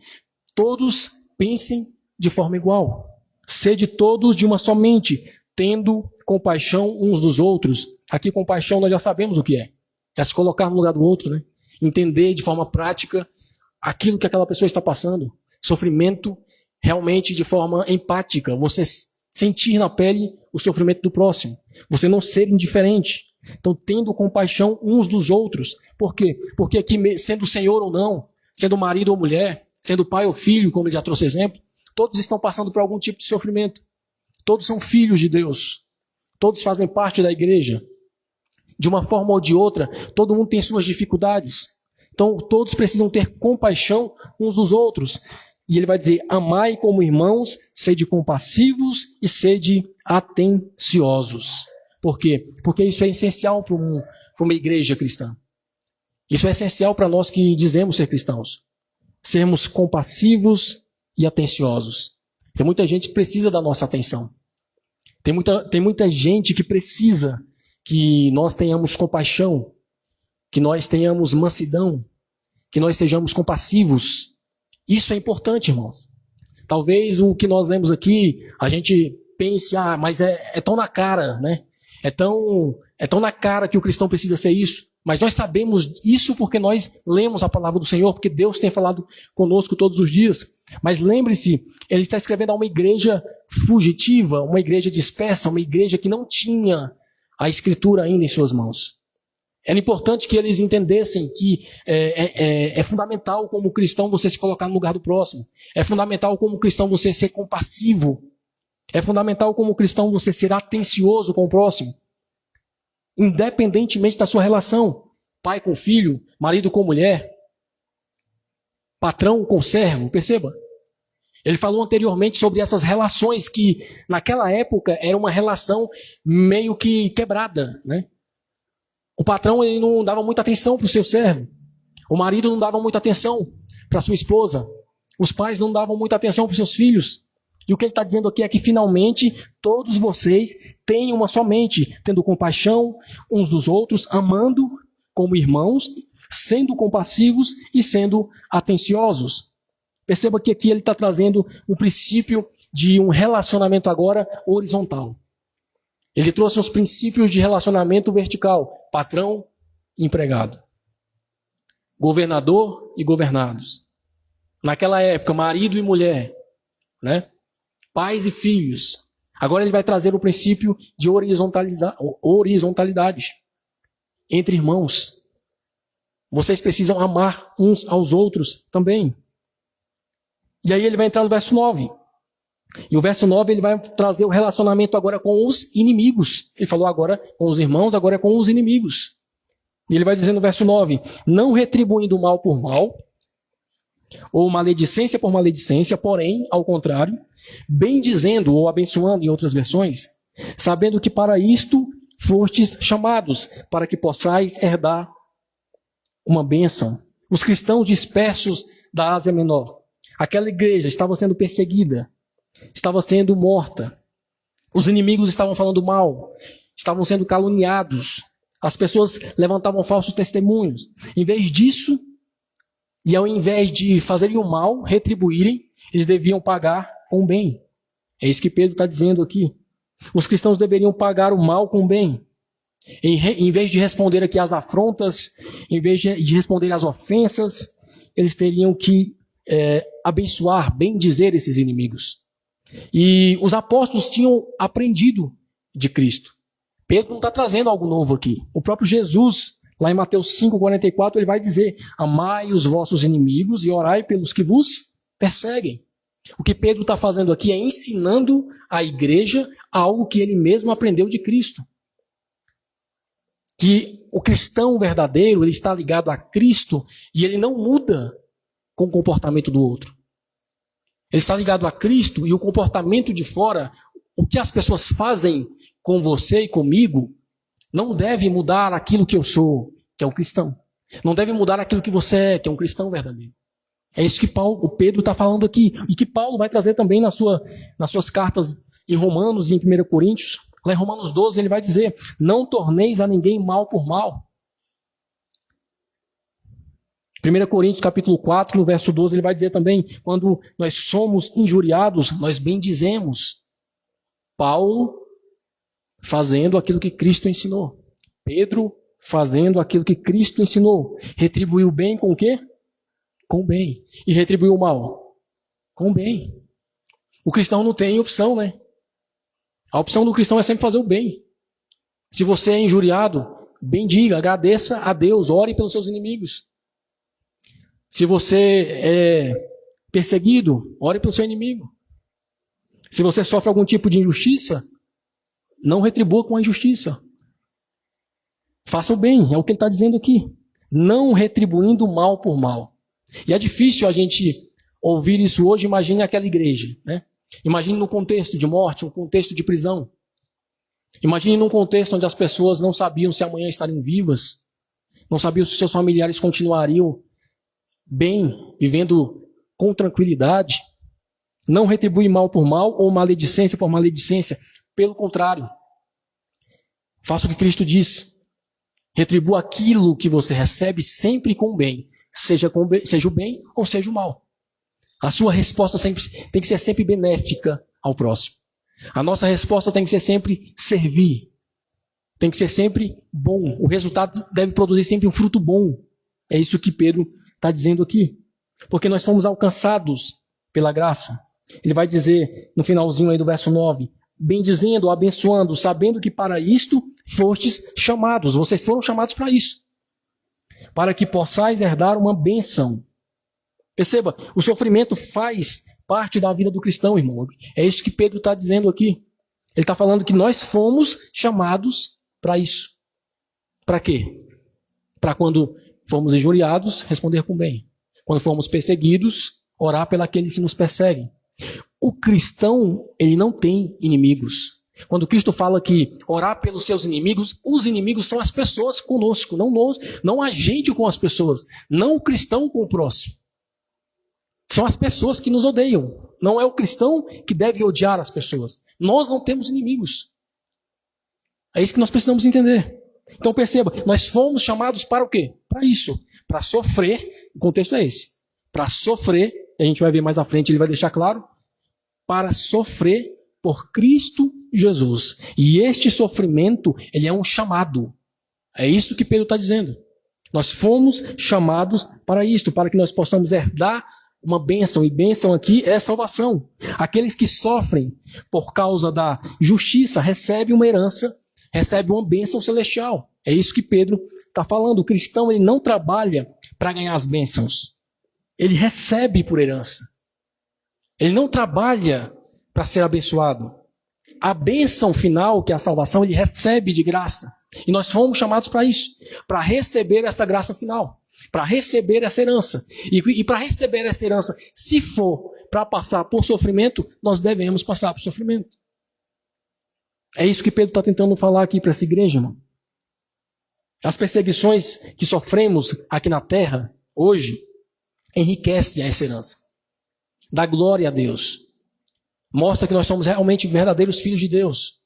Todos pensem de forma igual. Sede todos de uma somente, tendo compaixão uns dos outros. Aqui, compaixão, nós já sabemos o que é. É se colocar no lugar do outro, né? Entender de forma prática aquilo que aquela pessoa está passando. Sofrimento realmente de forma empática. Você sentir na pele o sofrimento do próximo. Você não ser indiferente. Então, tendo compaixão uns dos outros. Por quê? Porque aqui, sendo senhor ou não, sendo marido ou mulher, sendo pai ou filho, como ele já trouxe exemplo, todos estão passando por algum tipo de sofrimento. Todos são filhos de Deus. Todos fazem parte da igreja. De uma forma ou de outra, todo mundo tem suas dificuldades. Então, todos precisam ter compaixão uns dos outros. E ele vai dizer, amai como irmãos, sede compassivos e sede atenciosos. Por quê? Porque isso é essencial para uma igreja cristã. Isso é essencial para nós que dizemos ser cristãos. Sermos compassivos e atenciosos. Tem muita gente que precisa da nossa atenção. Tem muita gente que precisa que nós tenhamos compaixão, que nós tenhamos mansidão, que nós sejamos compassivos. Isso é importante, irmão. Talvez o que nós lemos aqui, a gente pense, mas é tão na cara, né? É tão na cara que o cristão precisa ser isso. Mas nós sabemos isso porque nós lemos a palavra do Senhor, porque Deus tem falado conosco todos os dias. Mas lembre-se, ele está escrevendo a uma igreja fugitiva, uma igreja dispersa, uma igreja que não tinha a Escritura ainda em suas mãos. Era importante que eles entendessem que é fundamental como cristão você se colocar no lugar do próximo. É fundamental como cristão você ser compassivo. É fundamental como cristão você ser atencioso com o próximo. Independentemente da sua relação. Pai com filho, marido com mulher, patrão com servo, perceba. Ele falou anteriormente sobre essas relações que naquela época era uma relação meio que quebrada, né? O patrão ele não dava muita atenção para o seu servo. O marido não dava muita atenção para sua esposa. Os pais não davam muita atenção para os seus filhos. E o que ele está dizendo aqui é que finalmente todos vocês têm uma só mente, tendo compaixão uns dos outros, amando como irmãos, sendo compassivos e sendo atenciosos. Perceba que aqui ele está trazendo o princípio de um relacionamento agora horizontal. Ele trouxe os princípios de relacionamento vertical, patrão e empregado, governador e governados. Naquela época, marido e mulher, né? Pais e filhos. Agora ele vai trazer o princípio de horizontalidade entre irmãos. Vocês precisam amar uns aos outros também. E aí ele vai entrar no verso 9. E o verso 9 ele vai trazer o relacionamento agora com os inimigos. Ele falou agora com os irmãos, agora é com os inimigos. E ele vai dizer no verso 9, não retribuindo mal por mal, ou maledicência por maledicência, porém, ao contrário, bendizendo ou abençoando em outras versões, sabendo que para isto fostes chamados, para que possais herdar uma bênção. Os cristãos dispersos da Ásia Menor, Aquela igreja estava sendo perseguida, estava sendo morta. Os inimigos estavam falando mal, estavam sendo caluniados. As pessoas levantavam falsos testemunhos. Em vez disso, e ao invés de fazerem o mal, retribuírem, eles deviam pagar com o bem. É isso que Pedro está dizendo aqui. Os cristãos deveriam pagar o mal com o bem. Em vez de responder aqui às afrontas, em vez de responder às ofensas, eles teriam que abençoar, bendizer esses inimigos. E os apóstolos tinham aprendido de Cristo. Pedro não está trazendo algo novo aqui. O próprio Jesus, lá em Mateus 5,44, ele vai dizer: amai os vossos inimigos e orai pelos que vos perseguem. O que Pedro está fazendo aqui é ensinando a igreja algo que ele mesmo aprendeu de Cristo. Que o cristão verdadeiro, ele está ligado a Cristo e ele não muda com o comportamento do outro. Ele está ligado a Cristo e o comportamento de fora, o que as pessoas fazem com você e comigo, não deve mudar aquilo que eu sou, que é um cristão. Não deve mudar aquilo que você é, que é um cristão verdadeiro. É isso que o Pedro está falando aqui. E que Paulo vai trazer também nas suas cartas em Romanos e em 1 Coríntios. Lá em Romanos 12 ele vai dizer: não torneis a ninguém mal por mal. 1 Coríntios capítulo 4, no verso 12, ele vai dizer também: quando nós somos injuriados, nós bendizemos. Paulo fazendo aquilo que Cristo ensinou. Pedro fazendo aquilo que Cristo ensinou. Retribuiu o bem com o quê? Com o bem. E retribuiu o mal? Com o bem. O cristão não tem opção, né? A opção do cristão é sempre fazer o bem. Se você é injuriado, bendiga, agradeça a Deus, ore pelos seus inimigos. Se você é perseguido, ore pelo seu inimigo. Se você sofre algum tipo de injustiça, não retribua com a injustiça. Faça o bem, é o que ele está dizendo aqui. Não retribuindo mal por mal. E é difícil a gente ouvir isso hoje. Imagine aquela igreja, né? Imagine num contexto de morte, um contexto de prisão. Imagine num contexto onde as pessoas não sabiam se amanhã estariam vivas, não sabiam se seus familiares continuariam bem, vivendo com tranquilidade. Não retribui mal por mal ou maledicência por maledicência. Pelo contrário, faça o que Cristo diz. Retribua aquilo que você recebe sempre com o bem. Seja o bem ou seja o mal. A sua resposta tem que ser sempre benéfica ao próximo. A nossa resposta tem que ser sempre servir. Tem que ser sempre bom. O resultado deve produzir sempre um fruto bom. É isso que Pedro está dizendo aqui. Porque nós fomos alcançados pela graça. Ele vai dizer no finalzinho aí do verso 9: bendizendo, abençoando, sabendo que para isto fostes chamados. Vocês foram chamados para isso. Para que possais herdar uma bênção. Perceba, o sofrimento faz parte da vida do cristão, irmão. É isso que Pedro está dizendo aqui. Ele está falando que nós fomos chamados para isso. Para quê? Para quando fomos injuriados, responder com bem. Quando fomos perseguidos, orar pelos que nos perseguem. O cristão, ele não tem inimigos. Quando Cristo fala que orar pelos seus inimigos, os inimigos são as pessoas conosco, não a gente com as pessoas, não o cristão com o próximo. São as pessoas que nos odeiam. Não é o cristão que deve odiar as pessoas. Nós não temos inimigos. É isso que nós precisamos entender. Então perceba, nós fomos chamados para o quê? Para isso. Para sofrer, o contexto é esse. Para sofrer, a gente vai ver mais à frente, ele vai deixar claro, para sofrer por Cristo Jesus. E este sofrimento, ele é um chamado. É isso que Pedro está dizendo. Nós fomos chamados para isto, para que nós possamos herdar uma bênção, e bênção aqui é salvação. Aqueles que sofrem por causa da justiça recebem uma herança, recebem uma bênção celestial. É isso que Pedro está falando. O cristão, ele não trabalha para ganhar as bênçãos. Ele recebe por herança. Ele não trabalha para ser abençoado. A bênção final, que é a salvação, ele recebe de graça. E nós fomos chamados para isso, para receber essa graça final, para receber essa herança. E para receber essa herança, se for para passar por sofrimento, nós devemos passar por sofrimento. É isso que Pedro está tentando falar aqui para essa igreja, irmão. As perseguições que sofremos aqui na terra, hoje, enriquecem essa herança. dá glória a Deus. Mostra que nós somos realmente verdadeiros filhos de Deus.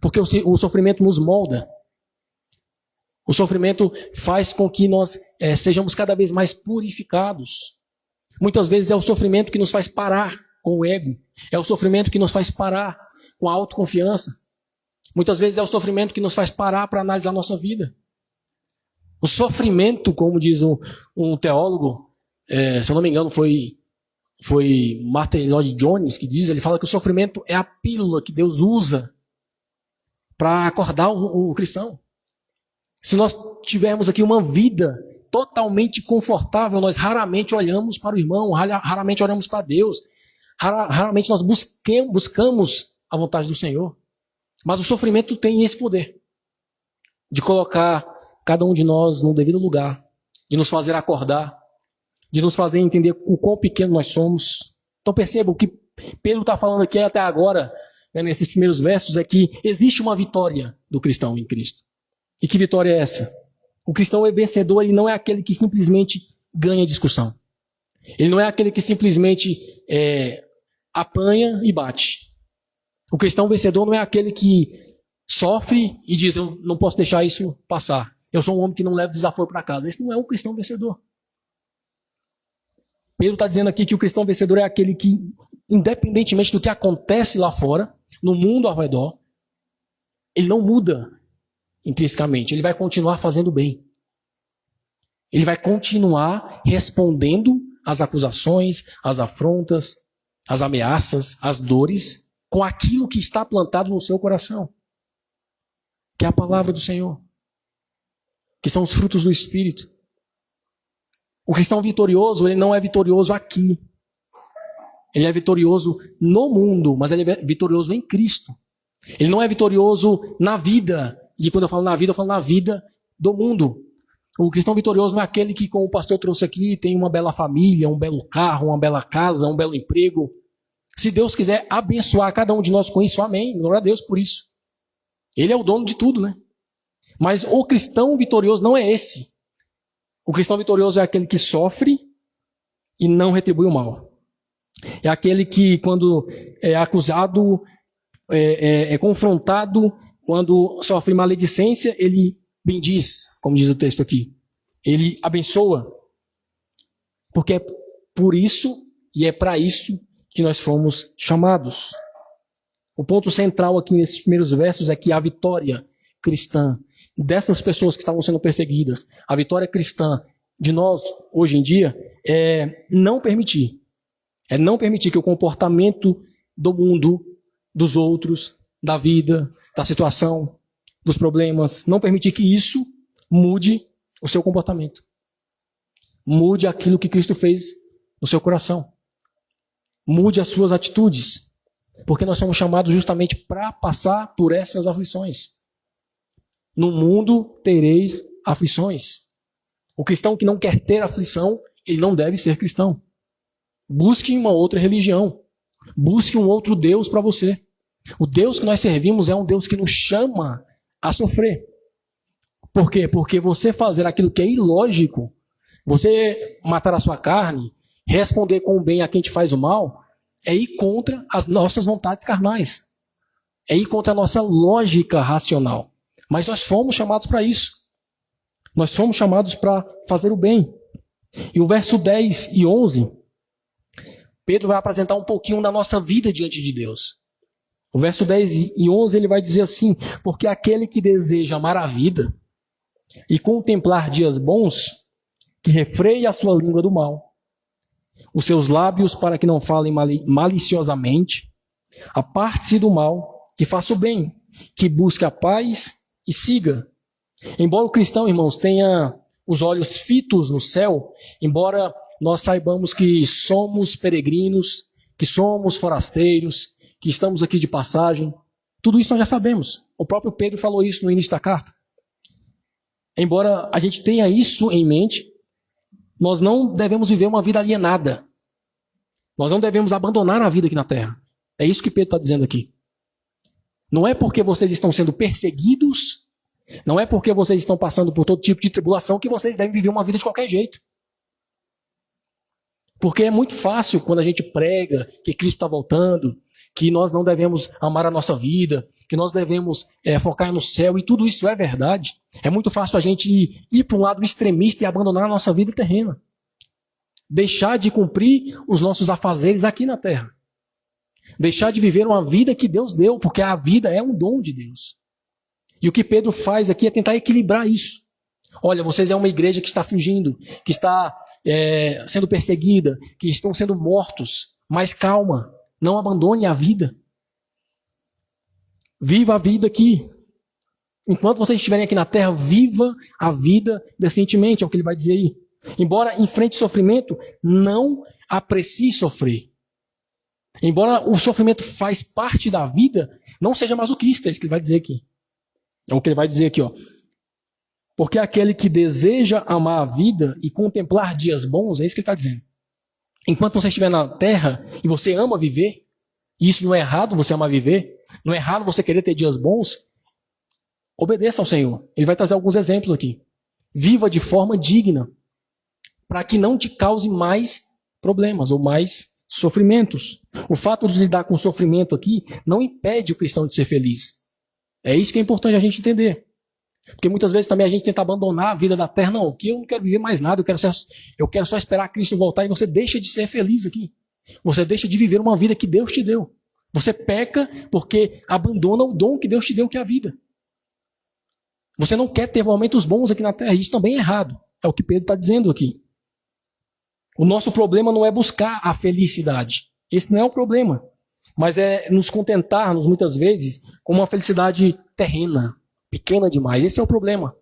Porque o sofrimento nos molda. O sofrimento faz com que nós sejamos cada vez mais purificados. Muitas vezes é o sofrimento que nos faz parar com o ego. É o sofrimento que nos faz parar com a autoconfiança. Muitas vezes é o sofrimento que nos faz parar para analisar a nossa vida. O sofrimento, como diz um teólogo, se eu não me engano foi Martin Lloyd Jones que diz, ele fala que o sofrimento é a pílula que Deus usa para acordar o cristão. Se nós tivermos aqui uma vida totalmente confortável, nós raramente olhamos para o irmão, raramente olhamos para Deus, raramente nós buscamos a vontade do Senhor. Mas o sofrimento tem esse poder de colocar cada um de nós no devido lugar, de nos fazer acordar, de nos fazer entender o quão pequeno nós somos. Então perceba, o que Pedro está falando aqui até agora, nesses primeiros versos, é que existe uma vitória do cristão em Cristo. E que vitória é essa? O cristão vencedor, ele não é aquele que simplesmente ganha discussão. Ele não é aquele que simplesmente apanha e bate. O cristão vencedor não é aquele que sofre e diz, eu não posso deixar isso passar. Eu sou um homem que não leva desaforo para casa. Esse não é um cristão vencedor. Pedro está dizendo aqui que o cristão vencedor é aquele que, independentemente do que acontece lá fora, no mundo ao redor, ele não muda intrinsecamente. Ele vai continuar fazendo bem. Ele vai continuar respondendo às acusações, às afrontas, às ameaças, às dores, com aquilo que está plantado no seu coração, que é a palavra do Senhor, que são os frutos do Espírito. O cristão vitorioso, ele não é vitorioso aqui. Ele é vitorioso no mundo, mas ele é vitorioso em Cristo. Ele não é vitorioso na vida. E quando eu falo na vida, eu falo na vida do mundo. O cristão vitorioso não é aquele que, como o pastor trouxe aqui, tem uma bela família, um belo carro, uma bela casa, um belo emprego. Se Deus quiser abençoar cada um de nós com isso, amém. Glória a Deus por isso. Ele é o dono de tudo, né? Mas o cristão vitorioso não é esse. O cristão vitorioso é aquele que sofre e não retribui o mal. É aquele que, quando é acusado, é confrontado, quando sofre maledicência, ele bendiz, como diz o texto aqui. Ele abençoa. Porque é por isso e é para isso que nós fomos chamados. O ponto central aqui nesses primeiros versos é que a vitória cristã dessas pessoas que estavam sendo perseguidas, a vitória cristã de nós, hoje em dia, é não permitir que o comportamento do mundo, dos outros, da vida, da situação, dos problemas, não permitir que isso mude o seu comportamento. Mude aquilo que Cristo fez no seu coração. Mude as suas atitudes. Porque nós somos chamados justamente para passar por essas aflições. No mundo tereis aflições. O cristão que não quer ter aflição, ele não deve ser cristão. Busque uma outra religião. Busque um outro Deus para você. O Deus que nós servimos é um Deus que nos chama a sofrer. Por quê? Porque você fazer aquilo que é ilógico, você matar a sua carne, responder com o bem a quem te faz o mal, é ir contra as nossas vontades carnais. É ir contra a nossa lógica racional. Mas nós fomos chamados para isso. Nós fomos chamados para fazer o bem. E o verso 10 e 11, Pedro vai apresentar um pouquinho da nossa vida diante de Deus. O verso 10 e 11 ele vai dizer assim: porque aquele que deseja amar a vida e contemplar dias bons, que refreie a sua língua do mal, os seus lábios para que não falem maliciosamente, aparte-se do mal, que faça o bem, que busque a paz e siga. Embora o cristão, irmãos, tenha os olhos fitos no céu, embora nós saibamos que somos peregrinos, que somos forasteiros, que estamos aqui de passagem, tudo isso nós já sabemos. O próprio Pedro falou isso no início da carta. Embora a gente tenha isso em mente, nós não devemos viver uma vida alienada. Nós não devemos abandonar a vida aqui na terra. É isso que Pedro está dizendo aqui. Não é porque vocês estão sendo perseguidos, não é porque vocês estão passando por todo tipo de tribulação que vocês devem viver uma vida de qualquer jeito. Porque é muito fácil quando a gente prega que Cristo está voltando, que nós não devemos amar a nossa vida, que nós devemos focar no céu, e tudo isso é verdade. É muito fácil a gente ir para um lado extremista e abandonar a nossa vida terrena. Deixar de cumprir os nossos afazeres aqui na terra. Deixar de viver uma vida que Deus deu, porque a vida é um dom de Deus. E o que Pedro faz aqui é tentar equilibrar isso. Olha, vocês é uma igreja que está fugindo, que está sendo perseguida, que estão sendo mortos, mas calma, não abandone a vida. Viva a vida aqui. Enquanto vocês estiverem aqui na terra, viva a vida decentemente, é o que ele vai dizer aí. Embora enfrente sofrimento, não aprecie sofrer. Embora o sofrimento faz parte da vida, não seja masoquista, é isso que ele vai dizer aqui. É o que ele vai dizer aqui, ó. Porque aquele que deseja amar a vida e contemplar dias bons, é isso que ele está dizendo. Enquanto você estiver na terra e você ama viver, e isso não é errado você amar viver, não é errado você querer ter dias bons, obedeça ao Senhor. Ele vai trazer alguns exemplos aqui. Viva de forma digna, para que não te cause mais problemas ou mais sofrimentos. O fato de lidar com sofrimento aqui não impede o cristão de ser feliz. É isso que é importante a gente entender. Porque muitas vezes também a gente tenta abandonar a vida da terra. Não, que eu não quero viver mais nada, eu quero só esperar Cristo voltar, e você deixa de ser feliz aqui. Você deixa de viver uma vida que Deus te deu. Você peca porque abandona o dom que Deus te deu, que é a vida. Você não quer ter momentos bons aqui na terra, isso também é errado. É o que Pedro está dizendo aqui. O nosso problema não é buscar a felicidade. Esse não é o problema. Mas é nos contentarmos, muitas vezes, com uma felicidade terrena, pequena demais. Esse é o problema.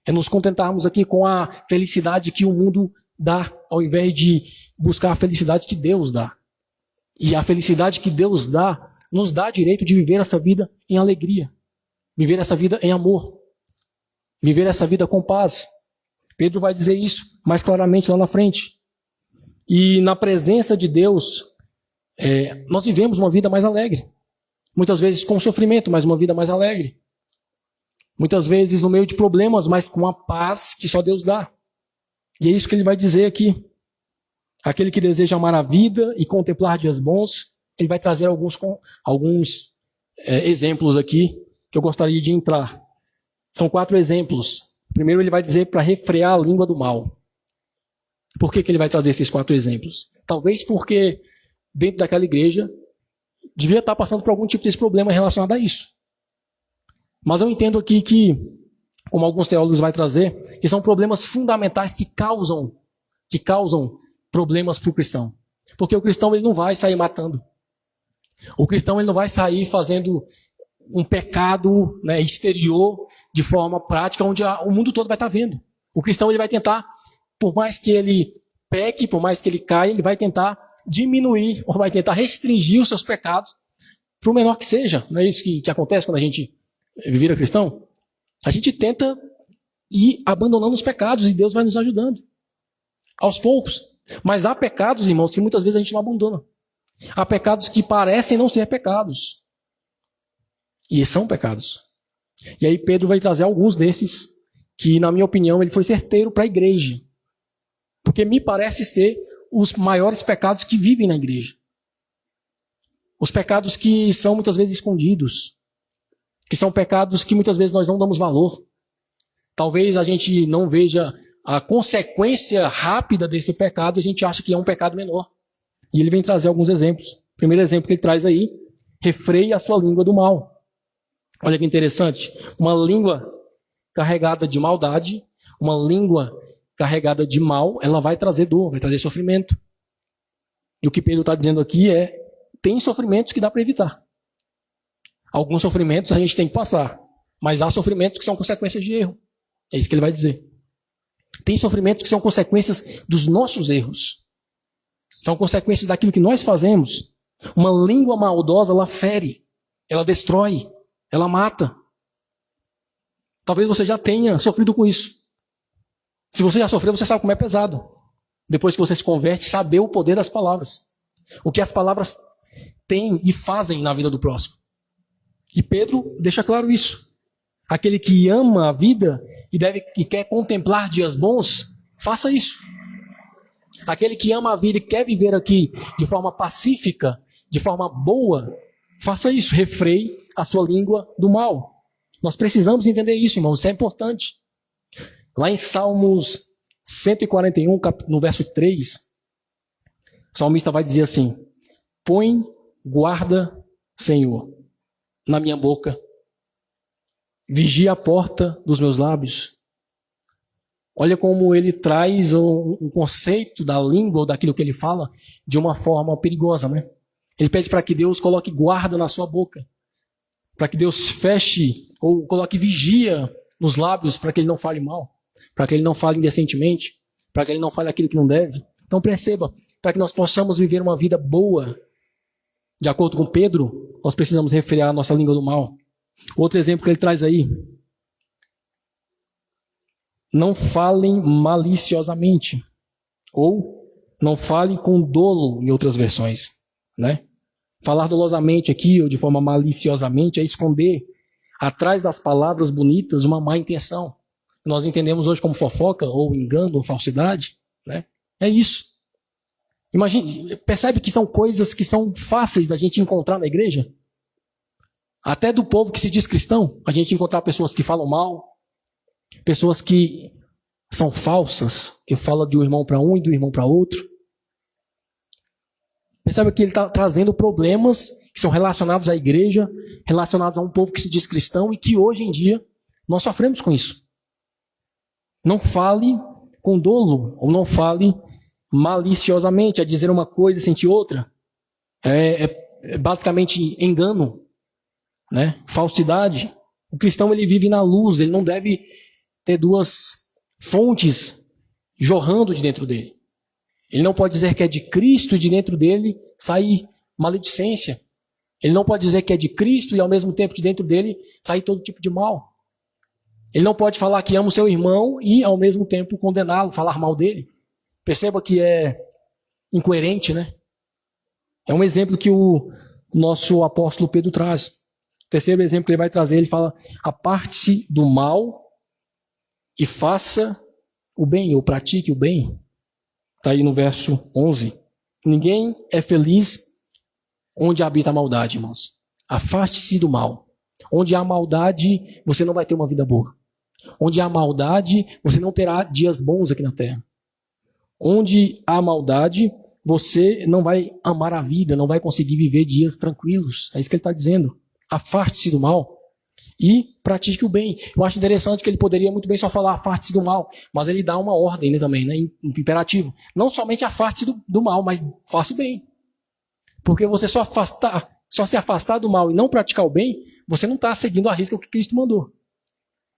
É nos contentarmos aqui com a felicidade que o mundo dá, ao invés de buscar a felicidade que Deus dá. E a felicidade que Deus dá, nos dá direito de viver essa vida em alegria. Viver essa vida em amor. Viver essa vida com paz. Pedro vai dizer isso mais claramente lá na frente. E na presença de Deus, nós vivemos uma vida mais alegre. Muitas vezes com sofrimento, mas uma vida mais alegre. Muitas vezes no meio de problemas, mas com a paz que só Deus dá. E é isso que ele vai dizer aqui. Aquele que deseja amar a vida e contemplar dias bons, ele vai trazer alguns exemplos aqui que eu gostaria de entrar. São 4 exemplos. Primeiro ele vai dizer para refrear a língua do mal. Por que ele vai trazer esses 4 exemplos? Talvez porque dentro daquela igreja devia estar passando por algum tipo de problema relacionado a isso. Mas eu entendo aqui que, como alguns teólogos vão trazer, que são problemas fundamentais que causam problemas para o cristão. Porque o cristão ele não vai sair matando. O cristão ele não vai sair fazendo um pecado, né, exterior de forma prática, onde o mundo todo vai estar vendo. O cristão ele vai tentar, por mais que ele peque, por mais que ele caia, ele vai tentar diminuir, ou vai tentar restringir os seus pecados para o menor que seja. Não é isso que acontece quando a gente vira cristão? A gente tenta ir abandonando os pecados e Deus vai nos ajudando. Aos poucos. Mas há pecados, irmãos, que muitas vezes a gente não abandona. Há pecados que parecem não ser pecados. E são pecados. E aí Pedro vai trazer alguns desses que, na minha opinião, ele foi certeiro para a igreja. Porque me parece ser os maiores pecados que vivem na igreja. Os pecados que são muitas vezes escondidos. Que são pecados que muitas vezes nós não damos valor. Talvez a gente não veja a consequência rápida desse pecado, a gente acha que é um pecado menor. E ele vem trazer alguns exemplos. O primeiro exemplo que ele traz aí, refreie a sua língua do mal. Olha que interessante. Uma língua carregada de maldade, uma língua carregada de mal, ela vai trazer dor, vai trazer sofrimento. E o que Pedro está dizendo aqui tem sofrimentos que dá para evitar. Alguns sofrimentos a gente tem que passar, mas há sofrimentos que são consequências de erro. É isso que ele vai dizer. Tem sofrimentos que são consequências dos nossos erros. São consequências daquilo que nós fazemos. Uma língua maldosa, ela fere, ela destrói, ela mata. Talvez você já tenha sofrido com isso. Se você já sofreu, você sabe como é pesado. Depois que você se converte, saber o poder das palavras. O que as palavras têm e fazem na vida do próximo. E Pedro deixa claro isso. Aquele que ama a vida e quer contemplar dias bons, faça isso. Aquele que ama a vida e quer viver aqui de forma pacífica, de forma boa, faça isso, refreie a sua língua do mal. Nós precisamos entender isso, irmãos, isso é importante. Lá em Salmos 141, no verso 3, o salmista vai dizer assim: põe guarda, Senhor, na minha boca, vigia a porta dos meus lábios. Olha como ele traz um conceito da língua ou daquilo que ele fala de uma forma perigosa, né? Ele pede para que Deus coloque guarda na sua boca, para que Deus feche ou coloque vigia nos lábios para que ele não fale mal, para que ele não fale indecentemente, para que ele não fale aquilo que não deve. Então perceba, para que nós possamos viver uma vida boa, de acordo com Pedro, nós precisamos refrear a nossa língua do mal. Outro exemplo que ele traz aí: não falem maliciosamente, ou não falem com dolo, em outras versões, né? Falar dolosamente aqui, ou de forma maliciosamente, é esconder atrás das palavras bonitas uma má intenção. Nós entendemos hoje como fofoca, ou engano, ou falsidade, né? É isso. Imagine, percebe que são coisas que são fáceis da gente encontrar na igreja? Até do povo que se diz cristão, a gente encontrar pessoas que falam mal, pessoas que são falsas, que falam de um irmão para um e do irmão para outro. Percebe que ele está trazendo problemas que são relacionados à igreja, relacionados a um povo que se diz cristão e que hoje em dia nós sofremos com isso. Não fale com dolo, ou não fale maliciosamente, a dizer uma coisa e sentir outra. É basicamente engano, né? Falsidade. O cristão, ele vive na luz, ele não deve ter duas fontes jorrando de dentro dele. Ele não pode dizer que é de Cristo e de dentro dele sair maledicência. Ele não pode dizer que é de Cristo e ao mesmo tempo de dentro dele sair todo tipo de mal. Ele não pode falar que ama o seu irmão e ao mesmo tempo condená-lo, falar mal dele. Perceba que é incoerente, né? É um exemplo que o nosso apóstolo Pedro traz. O terceiro exemplo que ele vai trazer, ele fala: aparte-se do mal e faça o bem, ou pratique o bem. Está aí no verso 11. Ninguém é feliz onde habita a maldade, irmãos. Afaste-se do mal. Onde há maldade, você não vai ter uma vida boa. Onde há maldade, você não terá dias bons aqui na terra. Onde há maldade, você não vai amar a vida, não vai conseguir viver dias tranquilos. É isso que ele está dizendo. Afaste-se do mal e pratique o bem. Eu acho interessante que ele poderia muito bem só falar afaste-se do mal, mas ele dá uma ordem, né, também, né, imperativo. Não somente afaste-se do mal, mas faça o bem. Porque você só se afastar do mal e não praticar o bem, você não está seguindo a risca o que Cristo mandou.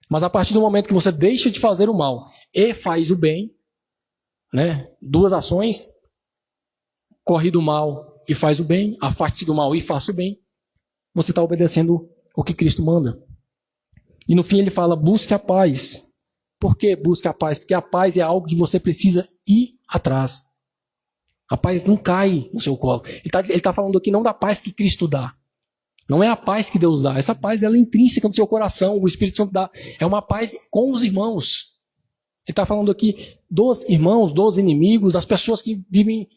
Mas a partir do momento que você deixa de fazer o mal e faz o bem, né, duas ações: corre do mal e faz o bem, afaste-se do mal e faça o bem, você está obedecendo o que Cristo manda. E no fim ele fala: busque a paz. Por que busque a paz? Porque a paz é algo que você precisa ir atrás. A paz não cai no seu colo. Ele está falando aqui não da paz que Cristo dá. Não é a paz que Deus dá. Essa paz ela é intrínseca no seu coração. O Espírito Santo dá. É uma paz com os irmãos. Ele está falando aqui dos irmãos, dos inimigos, das pessoas que vivem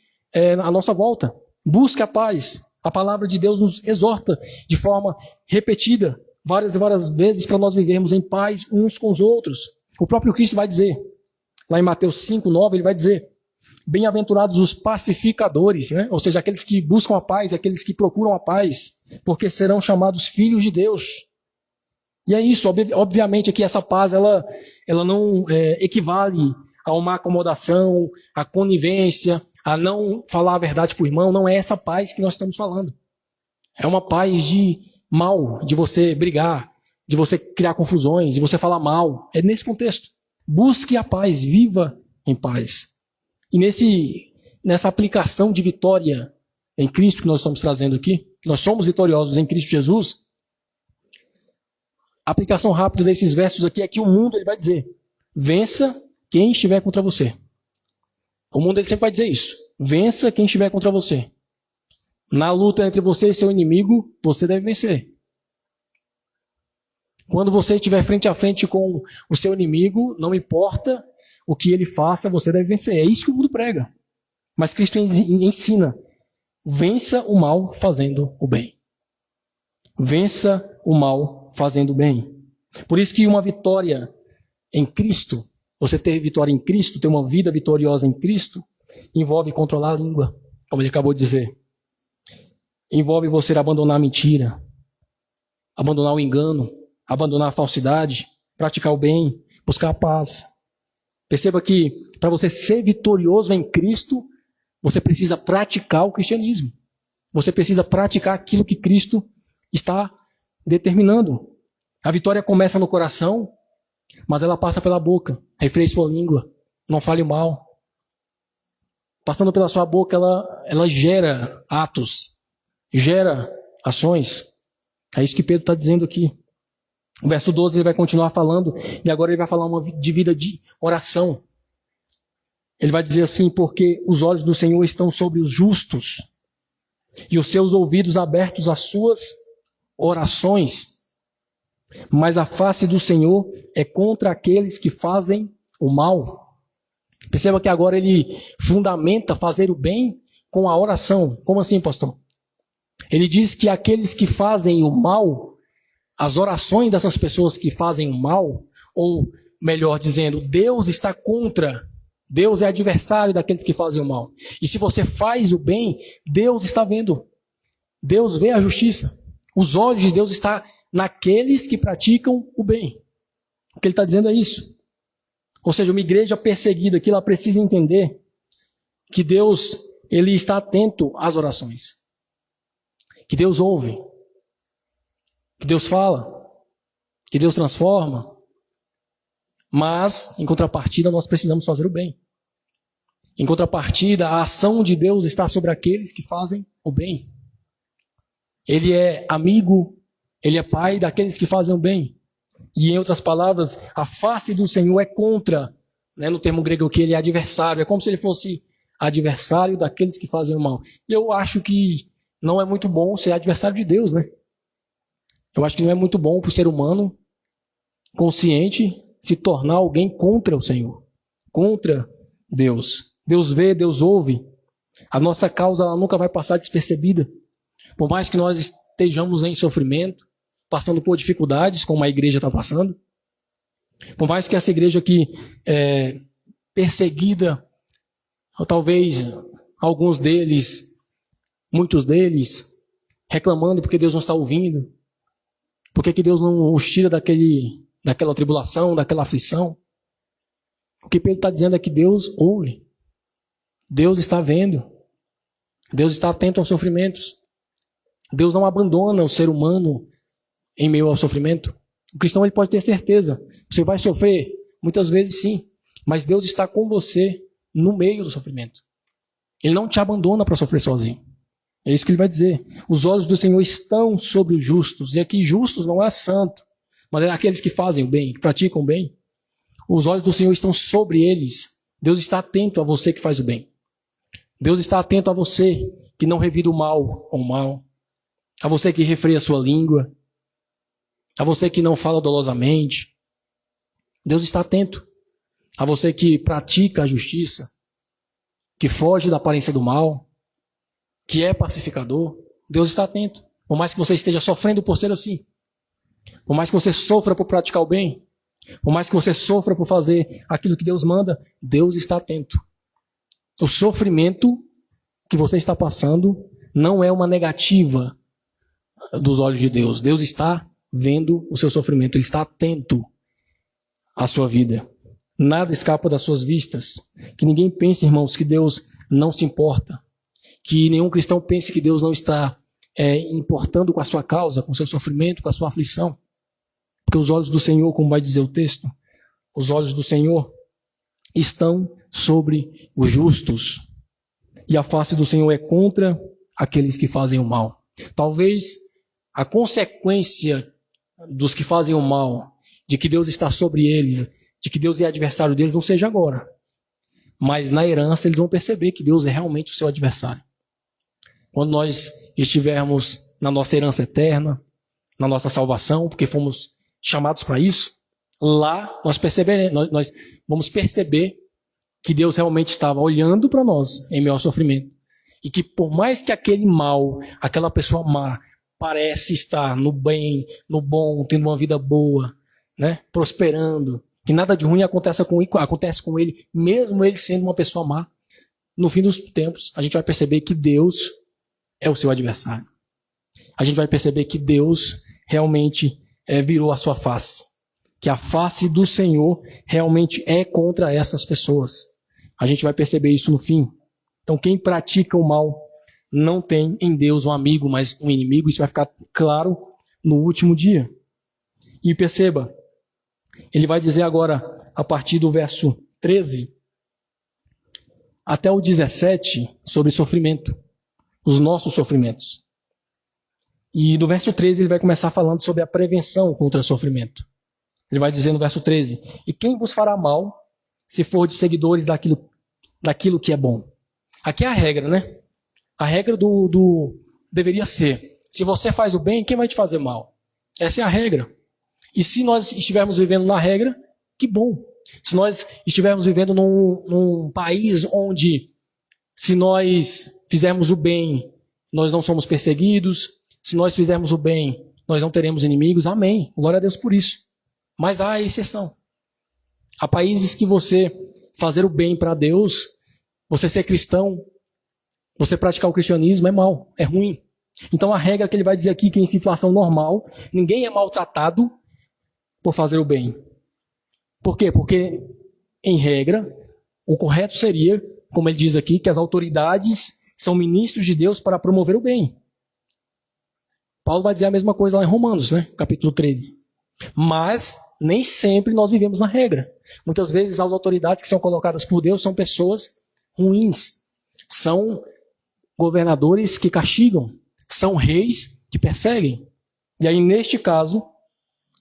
à nossa volta. Busque a paz. A palavra de Deus nos exorta de forma repetida, várias e várias vezes, para nós vivermos em paz uns com os outros. O próprio Cristo vai dizer, lá em Mateus 5:9, ele vai dizer: bem-aventurados os pacificadores, né? Ou seja, aqueles que buscam a paz, aqueles que procuram a paz, porque serão chamados filhos de Deus. E é isso, obviamente que essa paz ela não equivale a uma acomodação, a conivência, a não falar a verdade para o irmão. Não é essa paz que nós estamos falando. É uma paz de mal, de você brigar, de você criar confusões, de você falar mal. É nesse contexto. Busque a paz, viva em paz. E nessa aplicação de vitória em Cristo que nós estamos trazendo aqui, nós somos vitoriosos em Cristo Jesus, a aplicação rápida desses versos aqui é que o mundo ele vai dizer: vença quem estiver contra você. O mundo ele sempre vai dizer isso: vença quem estiver contra você. Na luta entre você e seu inimigo, você deve vencer. Quando você estiver frente a frente com o seu inimigo, não importa o que ele faça, você deve vencer. É isso que o mundo prega. Mas Cristo ensina: vença o mal fazendo o bem. Vença o mal fazendo o bem. Por isso que uma vitória em Cristo, você ter vitória em Cristo, ter uma vida vitoriosa em Cristo, envolve controlar a língua, como ele acabou de dizer. Envolve você abandonar a mentira, abandonar o engano, abandonar a falsidade, praticar o bem, buscar a paz. Perceba que para você ser vitorioso em Cristo, você precisa praticar o cristianismo. Você precisa praticar aquilo que Cristo está determinando. A vitória começa no coração, mas ela passa pela boca. Refreie sua língua, não fale mal. Passando pela sua boca, ela gera atos, gera ações. É isso que Pedro está dizendo aqui. O verso 12 ele vai continuar falando, e agora ele vai falar de vida de oração. Ele vai dizer assim: porque os olhos do Senhor estão sobre os justos, e os seus ouvidos abertos às suas orações. Mas a face do Senhor é contra aqueles que fazem o mal. Perceba que agora ele fundamenta fazer o bem com a oração. Como assim, pastor? Ele diz que aqueles que fazem o mal, as orações dessas pessoas que fazem o mal, ou melhor dizendo, Deus está contra, Deus é adversário daqueles que fazem o mal. E se você faz o bem, Deus está vendo. Deus vê a justiça. Os olhos de Deus estão naqueles que praticam o bem. O que ele está dizendo é isso. Ou seja, uma igreja perseguida aqui, ela precisa entender que Deus, ele está atento às orações. Que Deus ouve. Que Deus fala. Que Deus transforma. Mas, em contrapartida, nós precisamos fazer o bem. Em contrapartida, a ação de Deus está sobre aqueles que fazem o bem. Ele é amigo, ele é pai daqueles que fazem o bem. E, em outras palavras, a face do Senhor é contra, no termo grego aqui, ele é adversário. É como se ele fosse adversário daqueles que fazem o mal. Eu acho que não é muito bom ser adversário de Deus, né? Eu acho que não é muito bom para o ser humano consciente se tornar alguém contra o Senhor, contra Deus. Deus vê, Deus ouve. A nossa causa ela nunca vai passar despercebida. Por mais que nós estejamos em sofrimento, passando por dificuldades, como a igreja está passando, por mais que essa igreja aqui é perseguida, ou talvez alguns deles, muitos deles, reclamando porque Deus não está ouvindo, porque que Deus não os tira daquela tribulação, daquela aflição. O que Pedro está dizendo é que Deus ouve, Deus está vendo, Deus está atento aos sofrimentos. Deus não abandona o ser humano em meio ao sofrimento. O cristão ele pode ter certeza. Você vai sofrer, muitas vezes sim, mas Deus está com você no meio do sofrimento. Ele não te abandona para sofrer sozinho. É isso que ele vai dizer. Os olhos do Senhor estão sobre os justos. E aqui justos não é santo, mas é aqueles que fazem o bem, que praticam o bem. Os olhos do Senhor estão sobre eles. Deus está atento a você que faz o bem. Deus está atento a você que não revida o mal com o mal. A você que refreia a sua língua. A você que não fala dolosamente. Deus está atento. A você que pratica a justiça. Que foge da aparência do mal. Que é pacificador. Deus está atento. Por mais que você esteja sofrendo por ser assim. Por mais que você sofra por praticar o bem. Por mais que você sofra por fazer aquilo que Deus manda. Deus está atento. O sofrimento que você está passando não é uma negativa dos olhos de Deus. Deus está vendo o seu sofrimento. Ele está atento à sua vida. Nada escapa das suas vistas. Que ninguém pense, irmãos, que Deus não se importa. Que nenhum cristão pense que Deus não está importando com a sua causa, com o seu sofrimento, com a sua aflição. Porque os olhos do Senhor, como vai dizer o texto, os olhos do Senhor estão sobre os justos. E a face do Senhor é contra aqueles que fazem o mal. Talvez a consequência dos que fazem o mal, de que Deus está sobre eles, de que Deus é adversário deles, não seja agora. Mas na herança eles vão perceber que Deus é realmente o seu adversário. Quando nós estivermos na nossa herança eterna, na nossa salvação, porque fomos chamados para isso, lá nós vamos perceber que Deus realmente estava olhando para nós em meio ao sofrimento. E que por mais que aquele mal, aquela pessoa má, parece estar no bem, no bom, tendo uma vida boa, né, prosperando, que nada de ruim acontece com ele, mesmo ele sendo uma pessoa má, no fim dos tempos, a gente vai perceber que Deus é o seu adversário. A gente vai perceber que Deus realmente virou a sua face. Que a face do Senhor realmente é contra essas pessoas. A gente vai perceber isso no fim. Então, quem pratica o mal não tem em Deus um amigo, mas um inimigo. Isso vai ficar claro no último dia. E perceba, ele vai dizer agora, a partir do verso 13 até o 17, sobre sofrimento, os nossos sofrimentos. E do verso 13 ele vai começar falando sobre a prevenção contra o sofrimento. Ele vai dizer no verso 13, e quem vos fará mal, se for de seguidores daquilo que é bom? Aqui é a regra, né? A regra deveria ser, se você faz o bem, quem vai te fazer mal? Essa é a regra. E se nós estivermos vivendo na regra, que bom. Se nós estivermos vivendo num país onde, se nós fizermos o bem, nós não somos perseguidos, se nós fizermos o bem, nós não teremos inimigos, amém. Glória a Deus por isso. Mas há exceção. Há países que você fazer o bem para Deus, você ser cristão, você praticar o cristianismo é mal, é ruim. Então a regra que ele vai dizer aqui é que em situação normal, ninguém é maltratado por fazer o bem. Por quê? Porque, em regra, o correto seria, como ele diz aqui, que as autoridades são ministros de Deus para promover o bem. Paulo vai dizer a mesma coisa lá em Romanos, né? Capítulo 13. Mas nem sempre nós vivemos na regra. Muitas vezes as autoridades que são colocadas por Deus são pessoas ruins. São governadores que castigam. São reis que perseguem. E aí, neste caso,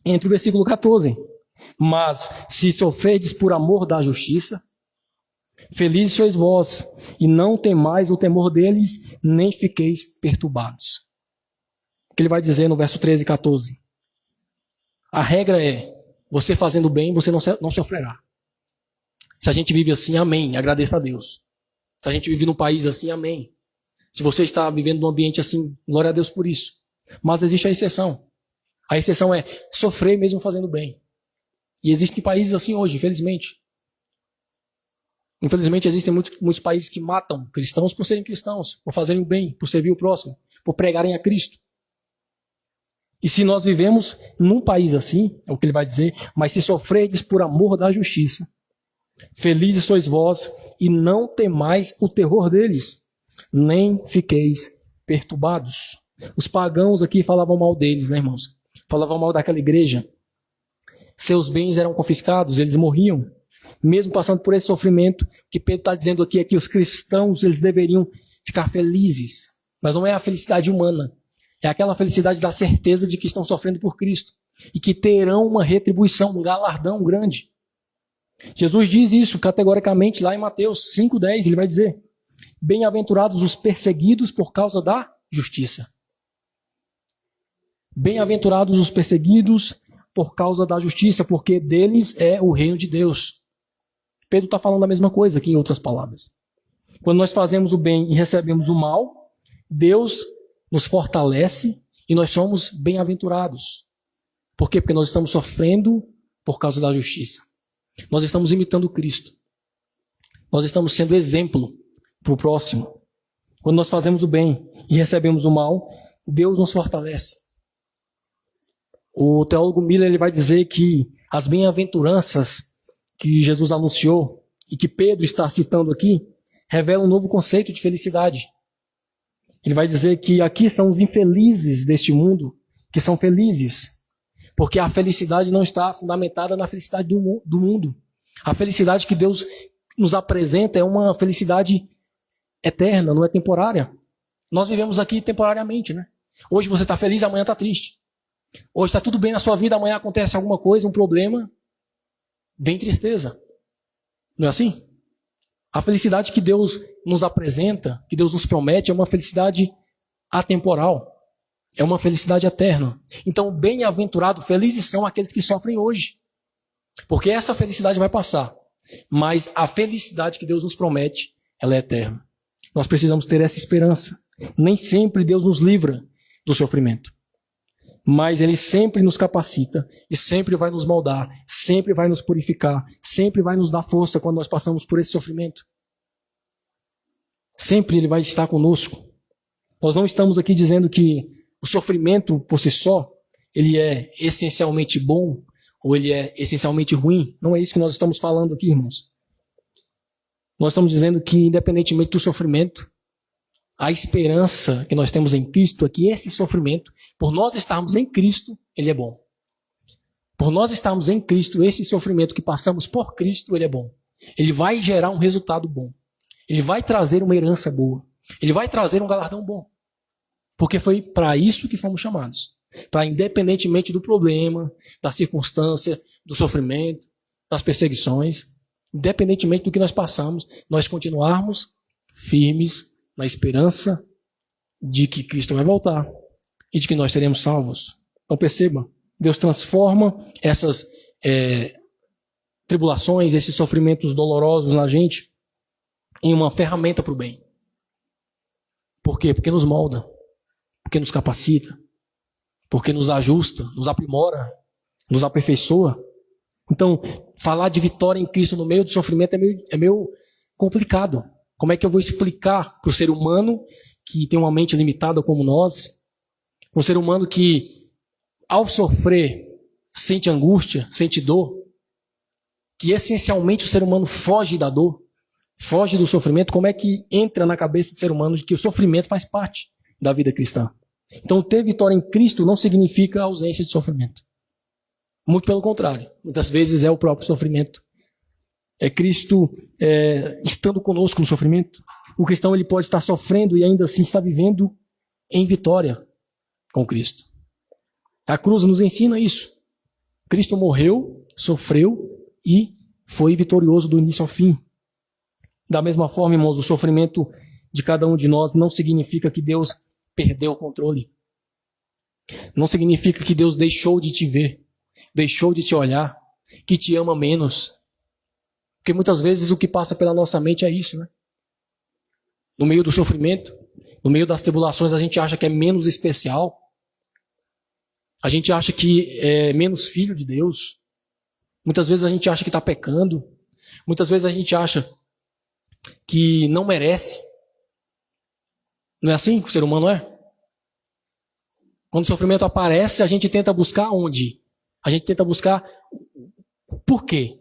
entra o versículo 14. Mas se sofredes por amor da justiça, felizes sois vós, e não temais o temor deles, nem fiqueis perturbados. O que ele vai dizer no verso 13 e 14? A regra é, você fazendo bem, você não sofrerá. Se a gente vive assim, amém, agradeça a Deus. Se a gente vive num país assim, amém. Se você está vivendo num ambiente assim, glória a Deus por isso. Mas existe a exceção. A exceção é sofrer mesmo fazendo bem. E existem países assim hoje, infelizmente. Infelizmente existem muitos países que matam cristãos por serem cristãos, por fazerem o bem, por servir o próximo, por pregarem a Cristo. E se nós vivemos num país assim, é o que ele vai dizer, mas se sofredes por amor da justiça, felizes sois vós e não temais o terror deles, nem fiqueis perturbados. Os pagãos aqui falavam mal deles, né, irmãos? Falavam mal daquela igreja. Seus bens eram confiscados, eles morriam. Mesmo passando por esse sofrimento, que Pedro está dizendo aqui é que os cristãos eles deveriam ficar felizes. Mas não é a felicidade humana. É aquela felicidade da certeza de que estão sofrendo por Cristo. E que terão uma retribuição, um galardão grande. Jesus diz isso categoricamente lá em Mateus 5,10. Ele vai dizer, bem-aventurados os perseguidos por causa da justiça. Bem-aventurados os perseguidos por causa da justiça, porque deles é o reino de Deus. Pedro está falando a mesma coisa aqui em outras palavras. Quando nós fazemos o bem e recebemos o mal, Deus nos fortalece e nós somos bem-aventurados. Por quê? Porque nós estamos sofrendo por causa da justiça. Nós estamos imitando Cristo. Nós estamos sendo exemplo para o próximo. Quando nós fazemos o bem e recebemos o mal, Deus nos fortalece. O teólogo Miller ele vai dizer que as bem-aventuranças que Jesus anunciou e que Pedro está citando aqui revelam um novo conceito de felicidade. Ele vai dizer que aqui são os infelizes deste mundo que são felizes, porque a felicidade não está fundamentada na felicidade do mundo. A felicidade que Deus nos apresenta é uma felicidade eterna, não é temporária. Nós vivemos aqui temporariamente, né? Hoje você está feliz, amanhã está triste. Hoje está tudo bem na sua vida, amanhã acontece alguma coisa, um problema, vem tristeza. Não é assim? A felicidade que Deus nos apresenta, que Deus nos promete, é uma felicidade atemporal. É uma felicidade eterna. Então, bem-aventurado, felizes são aqueles que sofrem hoje. Porque essa felicidade vai passar. Mas a felicidade que Deus nos promete, ela é eterna. Nós precisamos ter essa esperança. Nem sempre Deus nos livra do sofrimento. Mas Ele sempre nos capacita e sempre vai nos moldar, sempre vai nos purificar, sempre vai nos dar força quando nós passamos por esse sofrimento. Sempre Ele vai estar conosco. Nós não estamos aqui dizendo que o sofrimento por si só, ele é essencialmente bom ou ele é essencialmente ruim. Não é isso que nós estamos falando aqui, irmãos. Nós estamos dizendo que, independentemente do sofrimento, a esperança que nós temos em Cristo é que esse sofrimento, por nós estarmos em Cristo, ele é bom. Por nós estarmos em Cristo, esse sofrimento que passamos por Cristo, ele é bom. Ele vai gerar um resultado bom. Ele vai trazer uma herança boa. Ele vai trazer um galardão bom. Porque foi para isso que fomos chamados. Para, independentemente do problema, da circunstância, do sofrimento, das perseguições, independentemente do que nós passamos, nós continuarmos firmes na esperança de que Cristo vai voltar e de que nós seremos salvos. Então perceba, Deus transforma essas tribulações, esses sofrimentos dolorosos na gente em uma ferramenta para o bem. Por quê? Porque nos molda, porque nos capacita, porque nos ajusta, nos aprimora, nos aperfeiçoa. Então, falar de vitória em Cristo no meio do sofrimento é meio complicado. Como é que eu vou explicar para o ser humano que tem uma mente limitada como nós, um ser humano que, ao sofrer, sente angústia, sente dor, que essencialmente o ser humano foge da dor, foge do sofrimento, como é que entra na cabeça do ser humano de que o sofrimento faz parte da vida cristã? Então, ter vitória em Cristo não significa ausência de sofrimento. Muito pelo contrário. Muitas vezes é o próprio sofrimento. É Cristo estando conosco no sofrimento. O cristão ele pode estar sofrendo e ainda assim estar vivendo em vitória com Cristo. A cruz nos ensina isso. Cristo morreu, sofreu e foi vitorioso do início ao fim. Da mesma forma, irmãos, o sofrimento de cada um de nós não significa que Deus perdeu o controle. Não significa que Deus deixou de te ver, deixou de te olhar, que te ama menos. Porque muitas vezes o que passa pela nossa mente é isso, né? No meio do sofrimento, no meio das tribulações, a gente acha que é menos especial. A gente acha que é menos filho de Deus. Muitas vezes a gente acha que está pecando. Muitas vezes a gente acha que não merece. Não é assim que o ser humano é? Quando o sofrimento aparece, a gente tenta buscar onde? A gente tenta buscar por quê?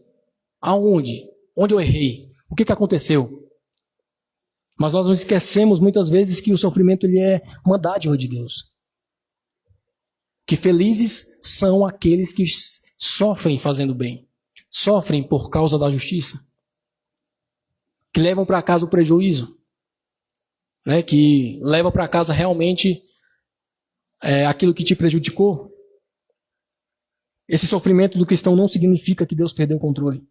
Aonde? Onde eu errei? O que aconteceu? Mas nós nos esquecemos muitas vezes que o sofrimento ele é uma dádiva de Deus. Que felizes são aqueles que sofrem fazendo bem. Sofrem por causa da justiça. Que levam para casa o prejuízo. Né? Que levam para casa realmente aquilo que te prejudicou. Esse sofrimento do cristão não significa que Deus perdeu o controle.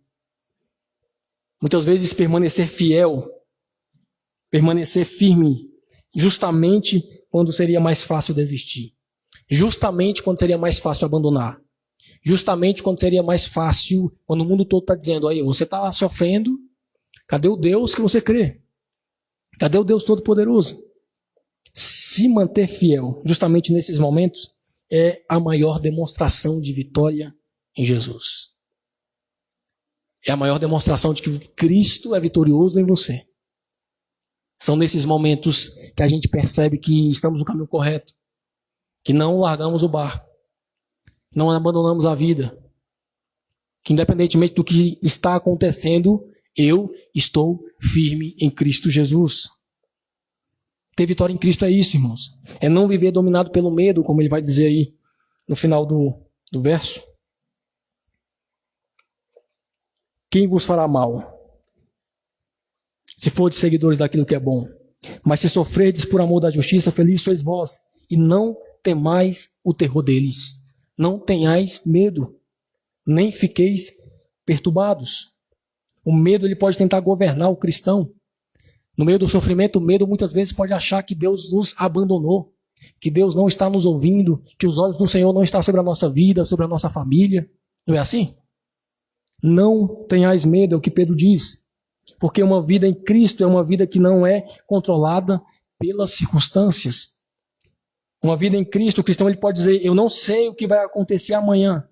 Muitas vezes permanecer fiel, permanecer firme, justamente quando seria mais fácil desistir. Justamente quando seria mais fácil abandonar. Justamente quando seria mais fácil, quando o mundo todo está dizendo, aí, você está sofrendo, cadê o Deus que você crê? Cadê o Deus Todo-Poderoso? Se manter fiel, justamente nesses momentos, é a maior demonstração de vitória em Jesus. É a maior demonstração de que Cristo é vitorioso em você. São nesses momentos que a gente percebe que estamos no caminho correto, que não largamos o barco, não abandonamos a vida, que independentemente do que está acontecendo, eu estou firme em Cristo Jesus. Ter vitória em Cristo é isso, irmãos. É não viver dominado pelo medo, como ele vai dizer aí no final do verso. Quem vos fará mal? Se fordes seguidores daquilo que é bom. Mas se sofrerdes por amor da justiça, felizes sois vós. E não temais o terror deles. Não tenhais medo. Nem fiqueis perturbados. O medo ele pode tentar governar o cristão. No meio do sofrimento, o medo muitas vezes pode achar que Deus nos abandonou, que Deus não está nos ouvindo, que os olhos do Senhor não estão sobre a nossa vida, sobre a nossa família. Não é assim? Não tenhais medo, é o que Pedro diz. Porque uma vida em Cristo é uma vida que não é controlada pelas circunstâncias. Uma vida em Cristo, o cristão ele pode dizer, eu não sei o que vai acontecer amanhã.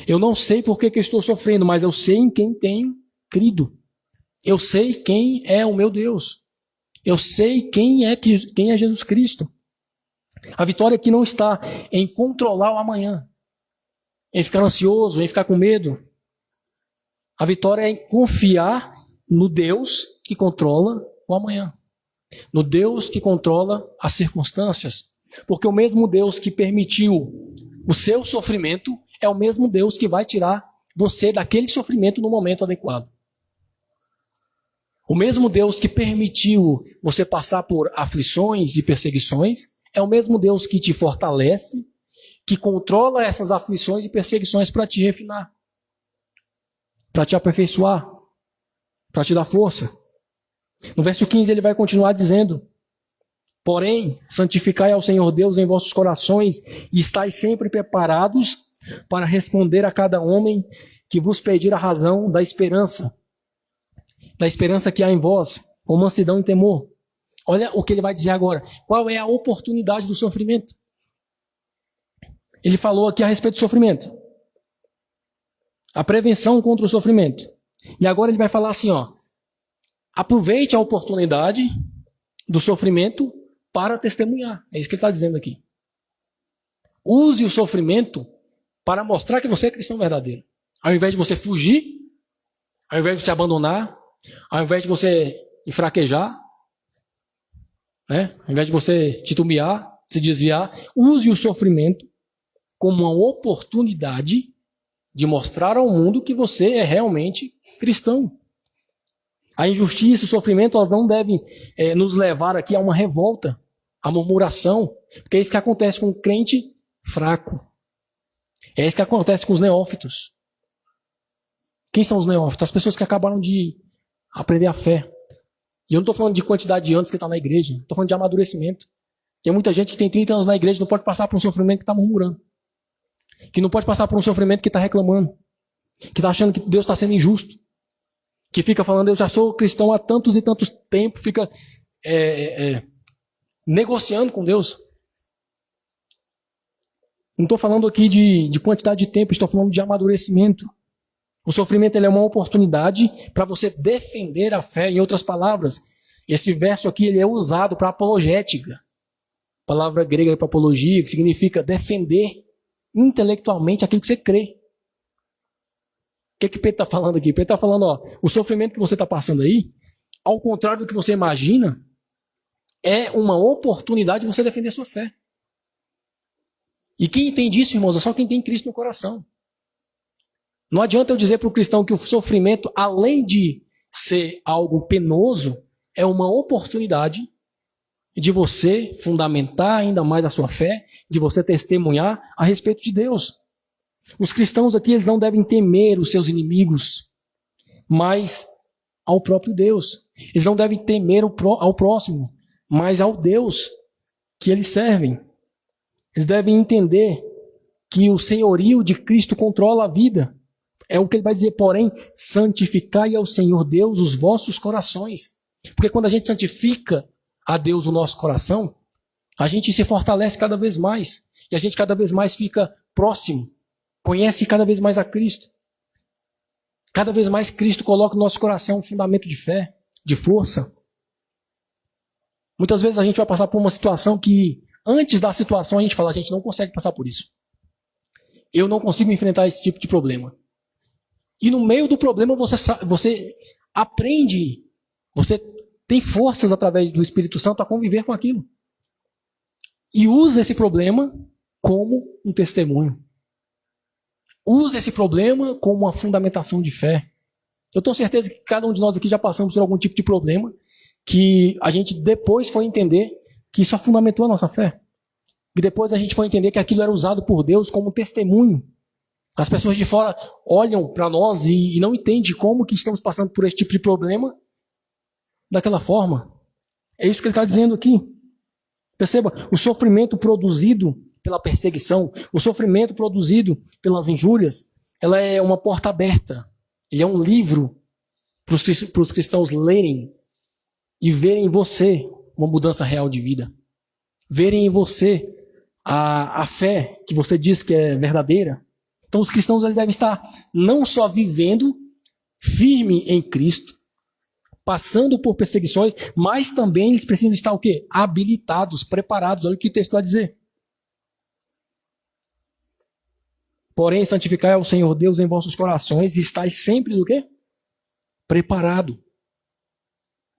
Eu não sei por que eu estou sofrendo, mas eu sei em quem tenho crido. Eu sei quem é o meu Deus. Eu sei quem é Jesus Cristo. A vitória aqui não está em controlar o amanhã, em ficar ansioso, em ficar com medo. A vitória é em confiar no Deus que controla o amanhã. No Deus que controla as circunstâncias. Porque o mesmo Deus que permitiu o seu sofrimento é o mesmo Deus que vai tirar você daquele sofrimento no momento adequado. O mesmo Deus que permitiu você passar por aflições e perseguições é o mesmo Deus que te fortalece, que controla essas aflições e perseguições para te refinar, para te aperfeiçoar, para te dar força. No verso 15 ele vai continuar dizendo: porém, santificai ao Senhor Deus em vossos corações e estais sempre preparados para responder a cada homem que vos pedir a razão da esperança que há em vós, com mansidão e temor. Olha o que ele vai dizer agora. Qual é a oportunidade do sofrimento? Ele falou aqui a respeito do sofrimento. A prevenção contra o sofrimento. E agora ele vai falar assim, ó. Aproveite a oportunidade do sofrimento para testemunhar. É isso que ele está dizendo aqui. Use o sofrimento para mostrar que você é cristão verdadeiro. Ao invés de você fugir, ao invés de você abandonar, ao invés de você enfraquejar, né? Ao invés de você titubear, se desviar, use o sofrimento como uma oportunidade de mostrar ao mundo que você é realmente cristão. A injustiça e o sofrimento elas não devem nos levar aqui a uma revolta, a murmuração, porque é isso que acontece com o crente fraco. É isso que acontece com os neófitos. Quem são os neófitos? As pessoas que acabaram de aprender a fé. E eu não estou falando de quantidade de anos que está na igreja, estou falando de amadurecimento. Tem muita gente que tem 30 anos na igreja e não pode passar por um sofrimento que está murmurando. Que não pode passar por um sofrimento que está reclamando. Que está achando que Deus está sendo injusto. Que fica falando, eu já sou cristão há tantos e tantos tempos, fica negociando com Deus. Não estou falando aqui de quantidade de tempo, estou falando de amadurecimento. O sofrimento ele é uma oportunidade para você defender a fé. Em outras palavras, esse verso aqui ele é usado para apologética. Palavra grega para apologia, que significa defender intelectualmente aquilo que você crê. O que Pedro está falando aqui? Pedro está falando, ó, o sofrimento que você está passando aí, ao contrário do que você imagina, é uma oportunidade de você defender sua fé. E quem entende isso, irmãos, é só quem tem Cristo no coração. Não adianta eu dizer para o cristão que o sofrimento, além de ser algo penoso, é uma oportunidade de você fundamentar ainda mais a sua fé, de você testemunhar a respeito de Deus. Os cristãos aqui eles não devem temer os seus inimigos, mas ao próprio Deus. Eles não devem temer ao próximo, mas ao Deus que eles servem. Eles devem entender que o senhorio de Cristo controla a vida. É o que ele vai dizer, porém, santificai ao Senhor Deus os vossos corações. Porque quando a gente santifica a Deus o nosso coração, a gente se fortalece cada vez mais. E a gente cada vez mais fica próximo. Conhece cada vez mais a Cristo. Cada vez mais Cristo coloca no nosso coração um fundamento de fé, de força. Muitas vezes a gente vai passar por uma situação que, antes da situação, a gente fala, a gente não consegue passar por isso. Eu não consigo enfrentar esse tipo de problema. E no meio do problema você aprende, você tem forças através do Espírito Santo a conviver com aquilo. E usa esse problema como um testemunho. Usa esse problema como uma fundamentação de fé. Eu tenho certeza que cada um de nós aqui já passamos por algum tipo de problema que a gente depois foi entender que isso fundamentou a nossa fé. E depois a gente foi entender que aquilo era usado por Deus como testemunho. As pessoas de fora olham para nós e não entendem como que estamos passando por esse tipo de problema daquela forma. É isso que ele está dizendo aqui. Perceba, o sofrimento produzido pela perseguição, o sofrimento produzido pelas injúrias, ela é uma porta aberta Ele é um livro para os cristãos lerem e verem em você uma mudança real de vida. Verem em você a fé que você diz que é verdadeira. Então os cristãos eles devem estar não só vivendo firme em Cristo, passando por perseguições, mas também eles precisam estar o quê? Habilitados, preparados. Olha o que o texto vai dizer. Porém, santificai ao Senhor Deus em vossos corações e estáis sempre do quê? Preparado.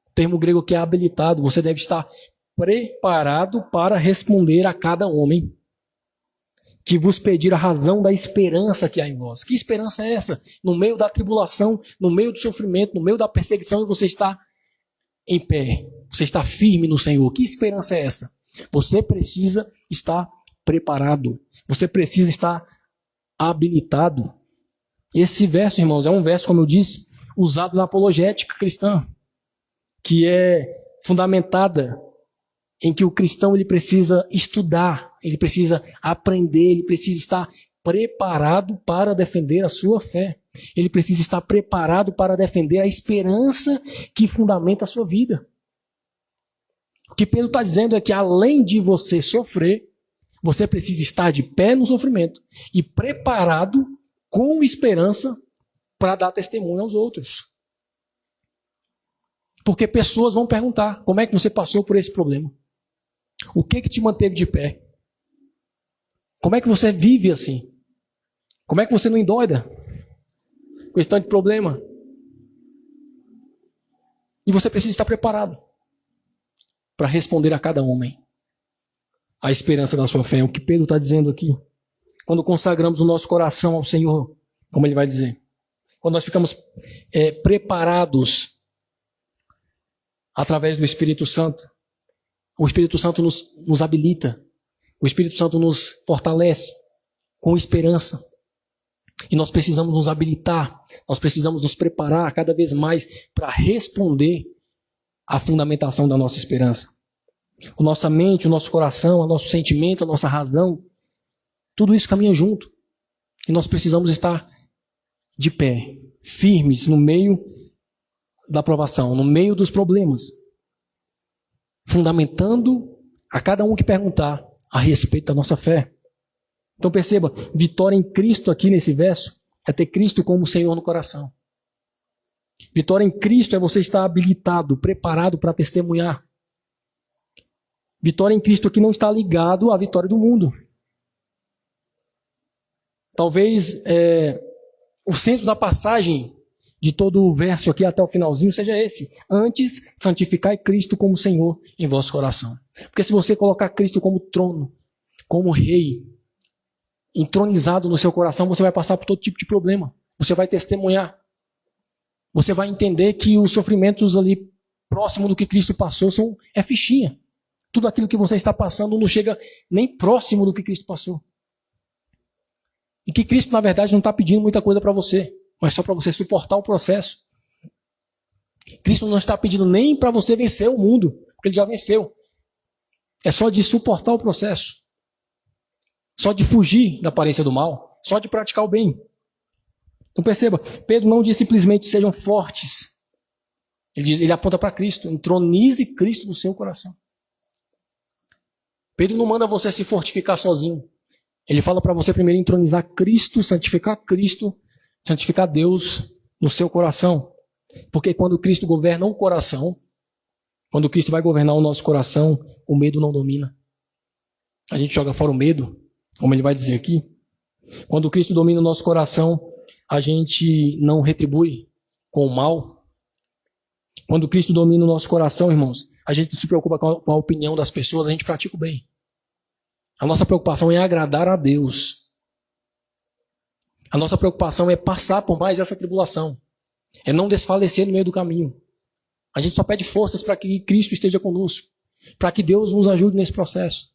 O termo grego que é habilitado. Você deve estar preparado para responder a cada homem que vos pedir a razão da esperança que há em vós. Que esperança é essa? No meio da tribulação, no meio do sofrimento, no meio da perseguição, você está em pé. Você está firme no Senhor. Que esperança é essa? Você precisa estar preparado. Você precisa estar habilitado. Esse verso, irmãos, é um verso, como eu disse, usado na apologética cristã, que é fundamentada em que o cristão ele precisa estudar, ele precisa aprender, ele precisa estar preparado para defender a sua fé. Ele precisa estar preparado para defender a esperança que fundamenta a sua vida. O que Pedro está dizendo é que além de você sofrer, você precisa estar de pé no sofrimento e preparado com esperança para dar testemunho aos outros. Porque pessoas vão perguntar, como é que você passou por esse problema? O que te manteve de pé? Como é que você vive assim? Como é que você não endoida com esse tanto de problema? E você precisa estar preparado para responder a cada homem a esperança da sua fé. É o que Pedro está dizendo aqui. Quando consagramos o nosso coração ao Senhor, como ele vai dizer. Quando nós ficamos preparados através do Espírito Santo, o Espírito Santo nos habilita. O Espírito Santo nos fortalece com esperança. E nós precisamos nos habilitar, nós precisamos nos preparar cada vez mais para responder à fundamentação da nossa esperança. A nossa mente, o nosso coração, o nosso sentimento, a nossa razão, tudo isso caminha junto. E nós precisamos estar de pé, firmes no meio da provação, no meio dos problemas, fundamentando a cada um que perguntar a respeito da nossa fé. Então perceba, vitória em Cristo aqui nesse verso é ter Cristo como Senhor no coração. Vitória em Cristo é você estar habilitado, preparado para testemunhar. Vitória em Cristo aqui não está ligado à vitória do mundo. Talvez o centro da passagem de todo o verso aqui até o finalzinho seja esse. Antes, santificai Cristo como Senhor em vosso coração. Porque se você colocar Cristo como trono, como rei, entronizado no seu coração, você vai passar por todo tipo de problema. Você vai testemunhar. Você vai entender que os sofrimentos ali próximo do que Cristo passou é fichinha. Tudo aquilo que você está passando não chega nem próximo do que Cristo passou. E que Cristo, na verdade, não está pedindo muita coisa para você, mas só para você suportar o processo. Cristo não está pedindo nem para você vencer o mundo, porque ele já venceu. É só de suportar o processo. Só de fugir da aparência do mal. Só de praticar o bem. Então perceba, Pedro não diz simplesmente sejam fortes. Ele aponta para Cristo. Entronize Cristo no seu coração. Pedro não manda você se fortificar sozinho. Ele fala para você primeiro entronizar Cristo, santificar Deus no seu coração. Porque quando Cristo governa o coração, quando Cristo vai governar o nosso coração, o medo não domina. A gente joga fora o medo, como ele vai dizer aqui. Quando Cristo domina o nosso coração, a gente não retribui com o mal. Quando Cristo domina o nosso coração, irmãos, a gente se preocupa com a opinião das pessoas, a gente pratica o bem. A nossa preocupação é agradar a Deus. A nossa preocupação é passar por mais essa tribulação. É não desfalecer no meio do caminho. A gente só pede forças para que Cristo esteja conosco. Para que Deus nos ajude nesse processo.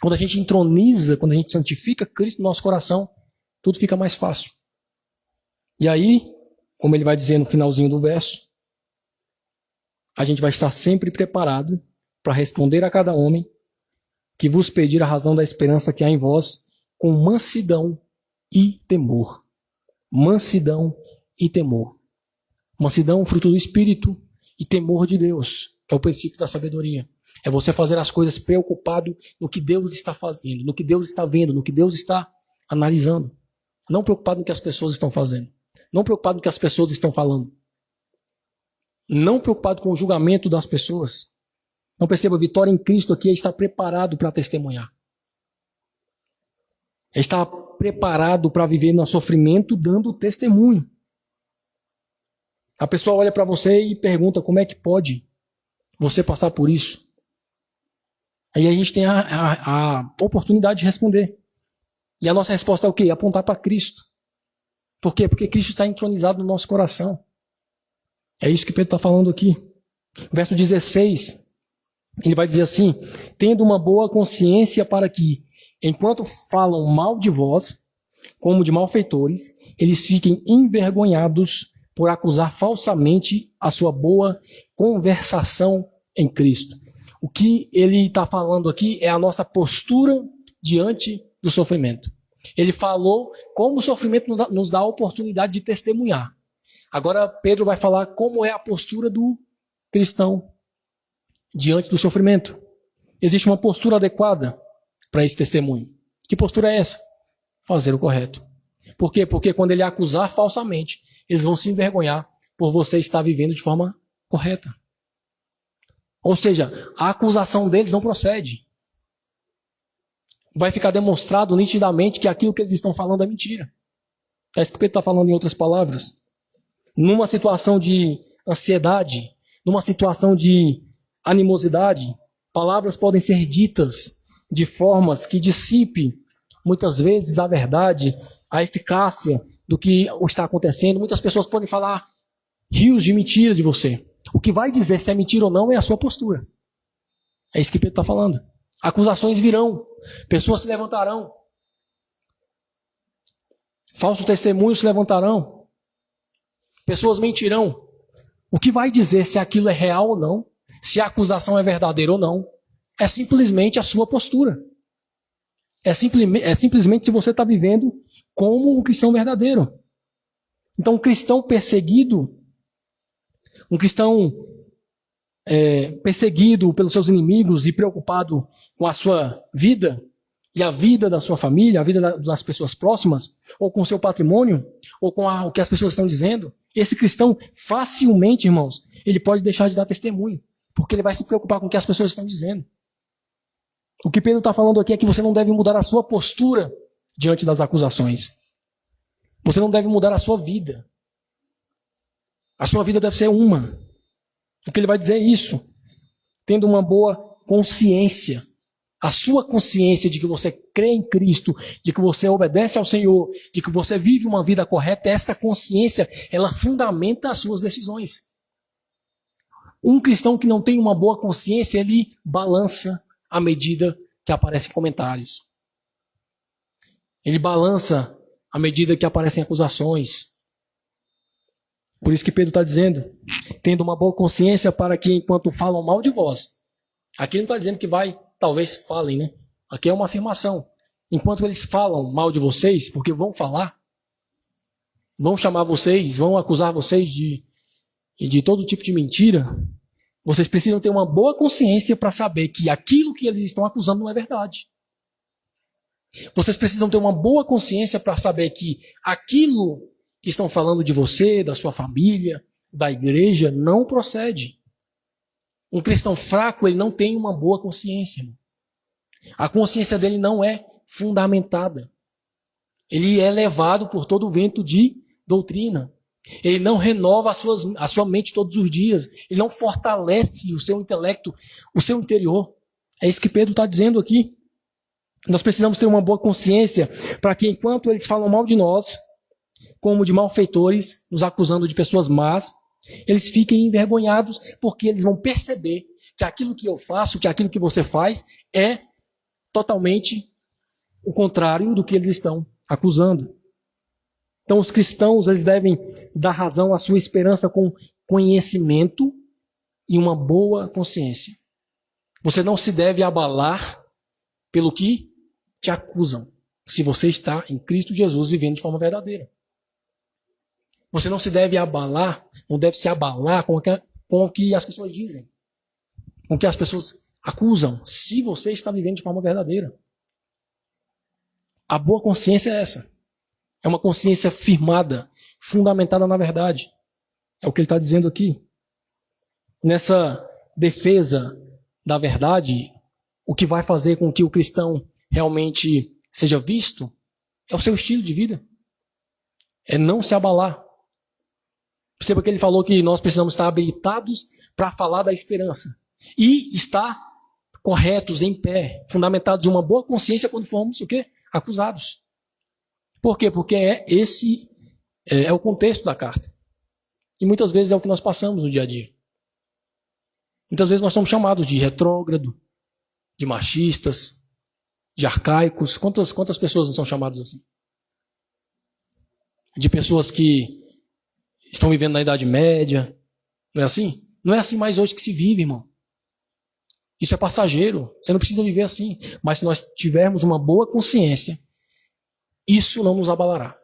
Quando a gente entroniza, quando a gente santifica Cristo no nosso coração, tudo fica mais fácil. E aí, como ele vai dizer no finalzinho do verso, a gente vai estar sempre preparado para responder a cada homem que vos pedir a razão da esperança que há em vós, com mansidão e temor. Mansidão e temor. Mansidão, fruto do Espírito e temor de Deus. É o princípio da sabedoria. É você fazer as coisas preocupado no que Deus está fazendo, no que Deus está vendo, no que Deus está analisando. Não preocupado no que as pessoas estão fazendo. Não preocupado no que as pessoas estão falando. Não preocupado com o julgamento das pessoas. Não perceba, a vitória em Cristo aqui é estar preparado para testemunhar. É estar preparado para viver no sofrimento dando testemunho. A pessoa olha para você e pergunta como é que pode você passar por isso. Aí a gente tem a oportunidade de responder. E a nossa resposta é o quê? Apontar para Cristo. Por quê? Porque Cristo está entronizado no nosso coração. É isso que Pedro está falando aqui. Verso 16, ele vai dizer assim: tendo uma boa consciência para que, enquanto falam mal de vós, como de malfeitores, eles fiquem envergonhados por acusar falsamente a sua boa conversação em Cristo. O que ele está falando aqui é a nossa postura diante do sofrimento. Ele falou como o sofrimento nos dá a oportunidade de testemunhar. Agora Pedro vai falar como é a postura do cristão diante do sofrimento. Existe uma postura adequada para esse testemunho. Que postura é essa? Fazer o correto. Por quê? Porque quando ele acusar falsamente, eles vão se envergonhar por você estar vivendo de forma correta. Ou seja, a acusação deles não procede. Vai ficar demonstrado nitidamente que aquilo que eles estão falando é mentira. É isso que Pedro está falando em outras palavras. Numa situação de ansiedade, numa situação de animosidade, palavras podem ser ditas de formas que dissipe muitas vezes a verdade, a eficácia do que está acontecendo. Muitas pessoas podem falar rios de mentira de você. O que vai dizer se é mentira ou não é a sua postura. É isso que Pedro está falando. Acusações virão, pessoas se levantarão, falsos testemunhos se levantarão, pessoas mentirão. O que vai dizer se aquilo é real ou não, se a acusação é verdadeira ou não, é simplesmente a sua postura. É simplesmente se você está vivendo como um cristão verdadeiro. Então, um cristão perseguido, um cristão perseguido pelos seus inimigos e preocupado com a sua vida e a vida da sua família, a vida das pessoas próximas, ou com o seu patrimônio, ou com o que as pessoas estão dizendo, esse cristão facilmente, irmãos, ele pode deixar de dar testemunho, porque ele vai se preocupar com o que as pessoas estão dizendo. O que Pedro está falando aqui é que você não deve mudar a sua postura diante das acusações. Você não deve mudar a sua vida. A sua vida deve ser uma. O que ele vai dizer é isso. Tendo uma boa consciência. A sua consciência de que você crê em Cristo, de que você obedece ao Senhor, de que você vive uma vida correta, essa consciência, ela fundamenta as suas decisões. Um cristão que não tem uma boa consciência, ele balança à medida que aparecem comentários. Ele balança à medida que aparecem acusações. Por isso que Pedro está dizendo, tendo uma boa consciência para que enquanto falam mal de vós, aqui não está dizendo que talvez falem, né? Aqui é uma afirmação. Enquanto eles falam mal de vocês, porque vão falar, vão chamar vocês, vão acusar vocês de todo tipo de mentira, vocês precisam ter uma boa consciência para saber que aquilo que eles estão acusando não é verdade. Vocês precisam ter uma boa consciência para saber que aquilo que estão falando de você, da sua família, da igreja, não procede. Um cristão fraco, ele não tem uma boa consciência. A consciência dele não é fundamentada. Ele é levado por todo o vento de doutrina. Ele não renova a sua mente todos os dias. Ele não fortalece o seu intelecto, o seu interior. É isso que Pedro está dizendo aqui. Nós precisamos ter uma boa consciência para que enquanto eles falam mal de nós, como de malfeitores, nos acusando de pessoas más, eles fiquem envergonhados porque eles vão perceber que aquilo que eu faço, que aquilo que você faz é totalmente o contrário do que eles estão acusando. Então os cristãos, eles devem dar razão à sua esperança com conhecimento e uma boa consciência. Você não se deve abalar pelo que te acusam, se você está em Cristo Jesus vivendo de forma verdadeira. Você não se deve abalar, não deve se abalar com o que as pessoas dizem, com o que as pessoas acusam, se você está vivendo de forma verdadeira. A boa consciência é essa. É uma consciência firmada, fundamentada na verdade. É o que ele está dizendo aqui. Nessa defesa da verdade, o que vai fazer com que o cristão realmente seja visto é o seu estilo de vida. É não se abalar. Perceba que ele falou que nós precisamos estar habilitados para falar da esperança. E estar corretos, em pé, fundamentados em uma boa consciência quando formos o quê? Acusados. Por quê? Porque esse é o contexto da carta. E muitas vezes é o que nós passamos no dia a dia. Muitas vezes nós somos chamados de retrógrado, de machistas, de arcaicos. Quantas pessoas não são chamadas assim? De pessoas que estão vivendo na Idade Média. Não é assim? Não é assim mais hoje que se vive, irmão. Isso é passageiro. Você não precisa viver assim. Mas se nós tivermos uma boa consciência, isso não nos abalará.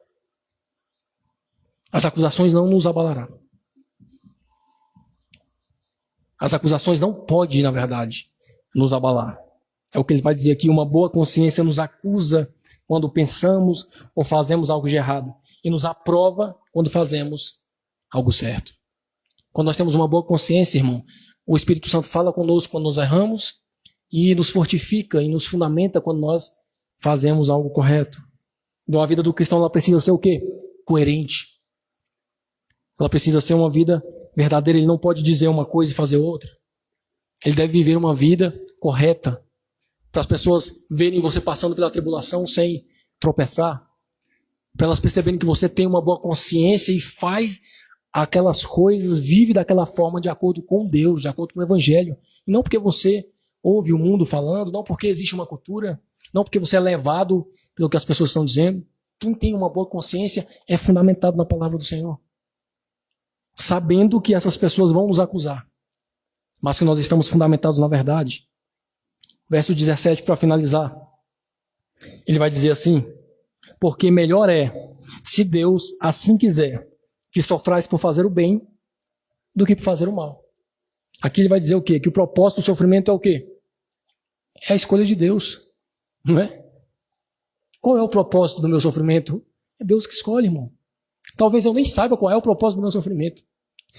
As acusações não nos abalarão. As acusações não podem, na verdade, nos abalar. É o que ele vai dizer aqui. Uma boa consciência nos acusa quando pensamos ou fazemos algo de errado. E nos aprova quando fazemos algo certo. Quando nós temos uma boa consciência, irmão, o Espírito Santo fala conosco quando nós erramos e nos fortifica e nos fundamenta quando nós fazemos algo correto. Então a vida do cristão ela precisa ser o quê? Coerente. Ela precisa ser uma vida verdadeira. Ele não pode dizer uma coisa e fazer outra. Ele deve viver uma vida correta para as pessoas verem você passando pela tribulação sem tropeçar. Para elas perceberem que você tem uma boa consciência e faz aquelas coisas, vive daquela forma de acordo com Deus, de acordo com o Evangelho. E não porque você ouve o mundo falando, não porque existe uma cultura, não porque você é levado pelo que as pessoas estão dizendo. Quem tem uma boa consciência é fundamentado na palavra do Senhor. Sabendo que essas pessoas vão nos acusar, mas que nós estamos fundamentados na verdade. Verso 17, para finalizar. Ele vai dizer assim: porque melhor é, se Deus assim quiser, que sofrais por fazer o bem, do que por fazer o mal. Aqui ele vai dizer o quê? Que o propósito do sofrimento é o quê? É a escolha de Deus, não é? Qual é o propósito do meu sofrimento? É Deus que escolhe, irmão. Talvez eu nem saiba qual é o propósito do meu sofrimento.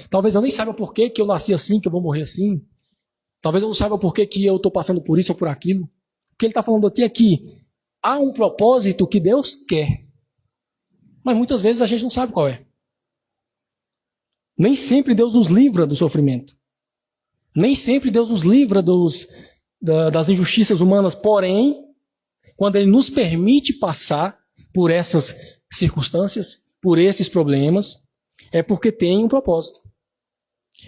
Talvez eu nem saiba por que eu nasci assim, que eu vou morrer assim. Talvez eu não saiba por que eu estou passando por isso ou por aquilo. O que ele está falando aqui é que há um propósito que Deus quer. Mas muitas vezes a gente não sabe qual é. Nem sempre Deus nos livra do sofrimento. Nem sempre Deus nos livra das injustiças humanas. Porém, quando Ele nos permite passar por essas circunstâncias, por esses problemas, é porque tem um propósito.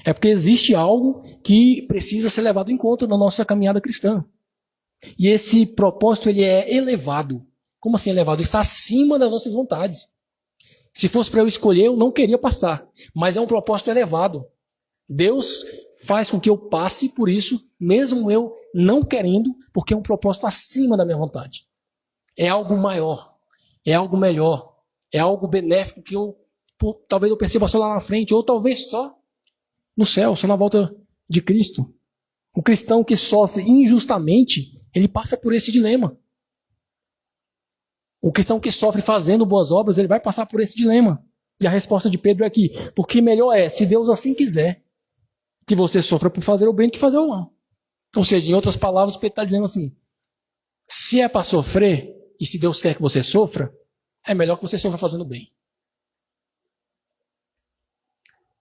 É porque existe algo que precisa ser levado em conta na nossa caminhada cristã. E esse propósito ele é elevado. Como assim elevado? Está acima das nossas vontades. Se fosse para eu escolher, eu não queria passar. Mas é um propósito elevado. Deus faz com que eu passe por isso, mesmo eu não querendo, porque é um propósito acima da minha vontade. É algo maior. É algo melhor. É algo benéfico que talvez eu perceba só lá na frente, ou talvez só no céu, só na volta de Cristo. O cristão que sofre injustamente, ele passa por esse dilema. O cristão que sofre fazendo boas obras, ele vai passar por esse dilema. E a resposta de Pedro é aqui: porque melhor é, se Deus assim quiser, que você sofra por fazer o bem do que fazer o mal. Ou seja, em outras palavras, Pedro está dizendo assim: se é para sofrer, e se Deus quer que você sofra, é melhor que você sofra fazendo bem.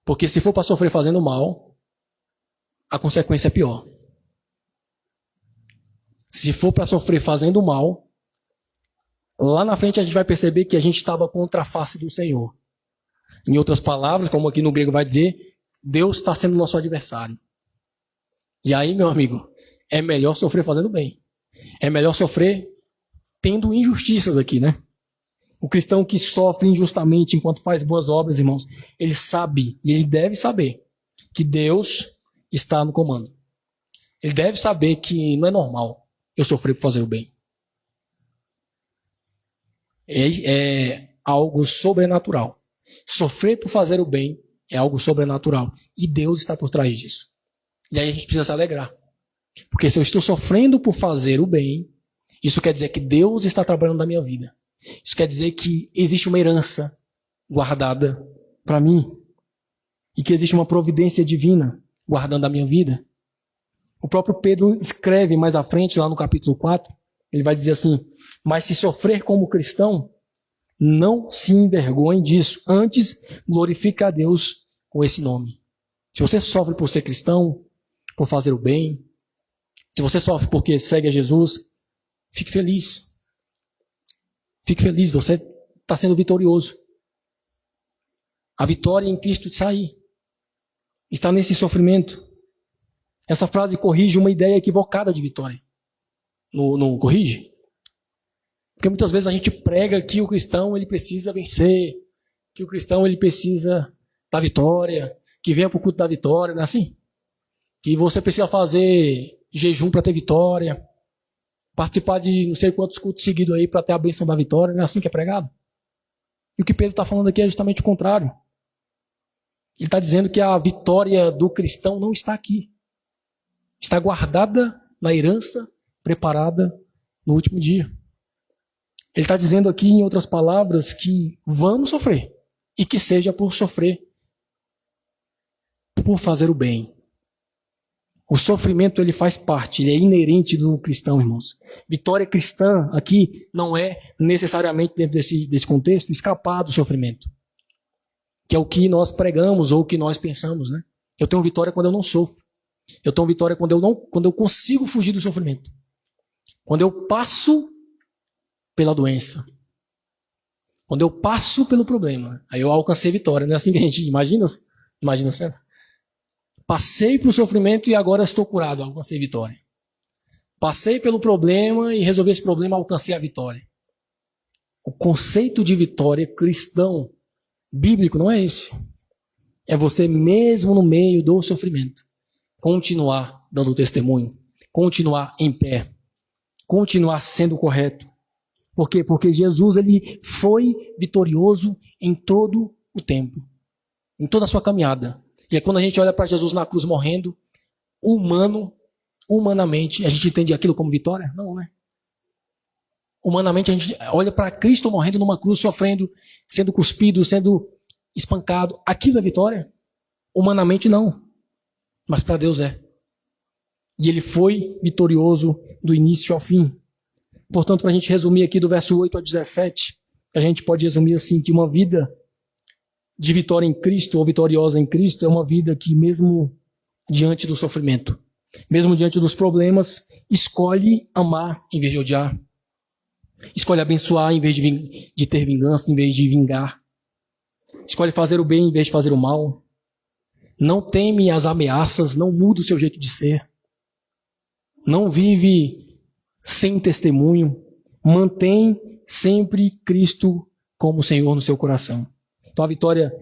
Porque se for para sofrer fazendo mal, a consequência é pior. Se for para sofrer fazendo mal, lá na frente a gente vai perceber que a gente estava contra a face do Senhor. Em outras palavras, como aqui no grego vai dizer, Deus está sendo nosso adversário. E aí, meu amigo, é melhor sofrer fazendo bem. É melhor sofrer tendo injustiças aqui, né? O cristão que sofre injustamente enquanto faz boas obras, irmãos, ele sabe, e ele deve saber, que Deus está no comando. Ele deve saber que não é normal eu sofrer por fazer o bem. É algo sobrenatural. Sofrer por fazer o bem é algo sobrenatural. E Deus está por trás disso. E aí a gente precisa se alegrar. Porque se eu estou sofrendo por fazer o bem, isso quer dizer que Deus está trabalhando na minha vida. Isso quer dizer que existe uma herança guardada para mim. E que existe uma providência divina guardando a minha vida. O próprio Pedro escreve mais à frente, lá no capítulo 4, ele vai dizer assim: mas se sofrer como cristão, não se envergonhe disso, antes glorifique a Deus com esse nome. Se você sofre por ser cristão, por fazer o bem, se você sofre porque segue a Jesus, fique feliz. Fique feliz, você está sendo vitorioso. A vitória em Cristo está aí. Está nesse sofrimento. Essa frase corrige uma ideia equivocada de vitória. Não corrige? Porque muitas vezes a gente prega que o cristão ele precisa vencer, que o cristão ele precisa da vitória, que venha para o culto da vitória, não é assim? Que você precisa fazer jejum para ter vitória, participar de não sei quantos cultos seguidos aí para ter a bênção da vitória, não é assim que é pregado? E o que Pedro está falando aqui é justamente o contrário. Ele está dizendo que a vitória do cristão não está aqui. Está guardada na herança preparada no último dia. Ele está dizendo aqui, em outras palavras, que vamos sofrer. E que seja por sofrer, por fazer o bem. O sofrimento ele faz parte, ele é inerente do cristão, irmãos. Vitória cristã aqui não é necessariamente, dentro desse contexto, escapar do sofrimento. Que é o que nós pregamos ou o que nós pensamos, né? Eu tenho vitória quando eu não sofro. Eu tenho vitória quando eu consigo fugir do sofrimento. Quando eu passo pela doença. Quando eu passo pelo problema. Aí eu alcancei vitória. Não é assim que a gente imagina a cena? Passei pelo sofrimento e agora estou curado. Alcancei vitória. Passei pelo problema e resolvi esse problema, alcancei a vitória. O conceito de vitória cristão, bíblico, não é esse. É você mesmo no meio do sofrimento continuar dando testemunho, continuar em pé, continuar sendo correto. Por quê? Porque Jesus ele foi vitorioso em todo o tempo, em toda a sua caminhada. E é quando a gente olha para Jesus na cruz morrendo, humanamente, a gente entende aquilo como vitória? Não, né? Humanamente, a gente olha para Cristo morrendo numa cruz, sofrendo, sendo cuspido, sendo espancado. Aquilo é vitória? Humanamente, não. Mas para Deus é. E ele foi vitorioso do início ao fim. Portanto, para a gente resumir aqui do verso 8 a 17, a gente pode resumir assim, que uma vida de vitória em Cristo, ou vitoriosa em Cristo, é uma vida que mesmo diante do sofrimento, mesmo diante dos problemas, escolhe amar em vez de odiar. Escolhe abençoar em vez de ter vingança, em vez de vingar. Escolhe fazer o bem em vez de fazer o mal. Não teme as ameaças, não muda o seu jeito de ser. Não vive sem testemunho. Mantém sempre Cristo como Senhor no seu coração. Então a vitória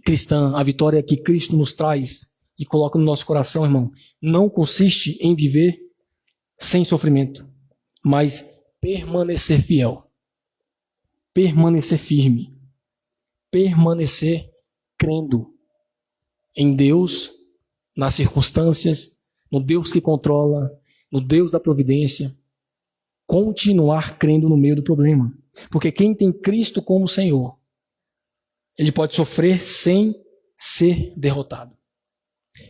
cristã, a vitória que Cristo nos traz e coloca no nosso coração, irmão, não consiste em viver sem sofrimento, mas permanecer fiel, permanecer firme, permanecer crendo em Deus, nas circunstâncias, no Deus que controla, no Deus da providência, continuar crendo no meio do problema. Porque quem tem Cristo como Senhor, ele pode sofrer sem ser derrotado.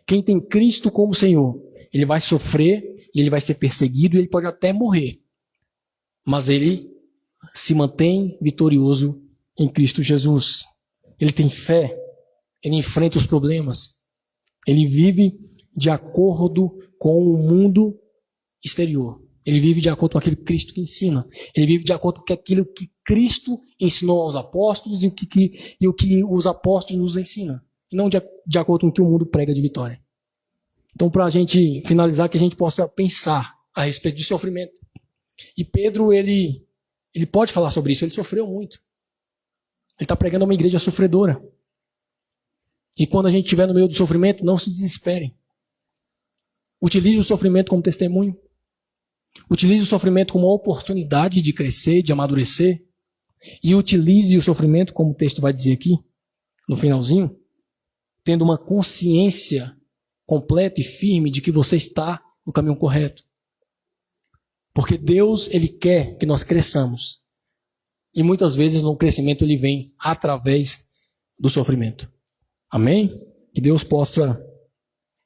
Quem tem Cristo como Senhor, ele vai sofrer, ele vai ser perseguido, ele pode até morrer. Mas ele se mantém vitorioso em Cristo Jesus. Ele tem fé, ele enfrenta os problemas. Ele vive de acordo com o mundo exterior. Ele vive de acordo com aquilo que Cristo ensina. Ele vive de acordo com aquilo que Cristo ensinou aos apóstolos e o que os apóstolos nos ensinam. E não de acordo com o que o mundo prega de vitória. Então, para a gente finalizar, que a gente possa pensar a respeito de sofrimento. E Pedro, ele pode falar sobre isso. Ele sofreu muito. Ele está pregando a uma igreja sofredora. E quando a gente estiver no meio do sofrimento, não se desespere. Utilize o sofrimento como testemunho. Utilize o sofrimento como uma oportunidade de crescer, de amadurecer. E utilize o sofrimento, como o texto vai dizer aqui, no finalzinho, tendo uma consciência completa e firme de que você está no caminho correto. Porque Deus, Ele quer que nós cresçamos. E muitas vezes no crescimento Ele vem através do sofrimento. Amém? Que Deus possa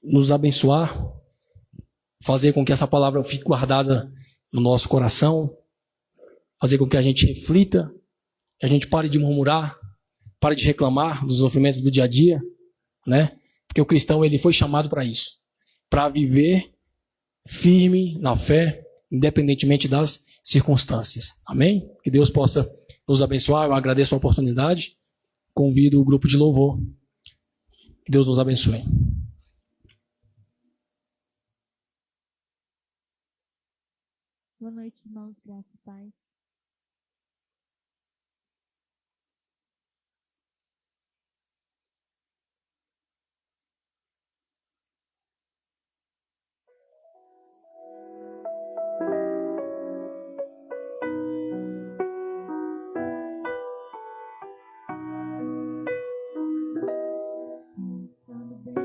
nos abençoar, fazer com que essa palavra fique guardada no nosso coração, fazer com que a gente reflita, que a gente pare de murmurar, pare de reclamar dos sofrimentos do dia a dia, né? Porque o cristão, ele foi chamado para isso, para viver firme na fé, independentemente das circunstâncias. Amém? Que Deus possa nos abençoar. Eu agradeço a oportunidade. Convido o grupo de louvor. Que Deus nos abençoe. Boa noite, irmãos, graça e paz. Pensando bem,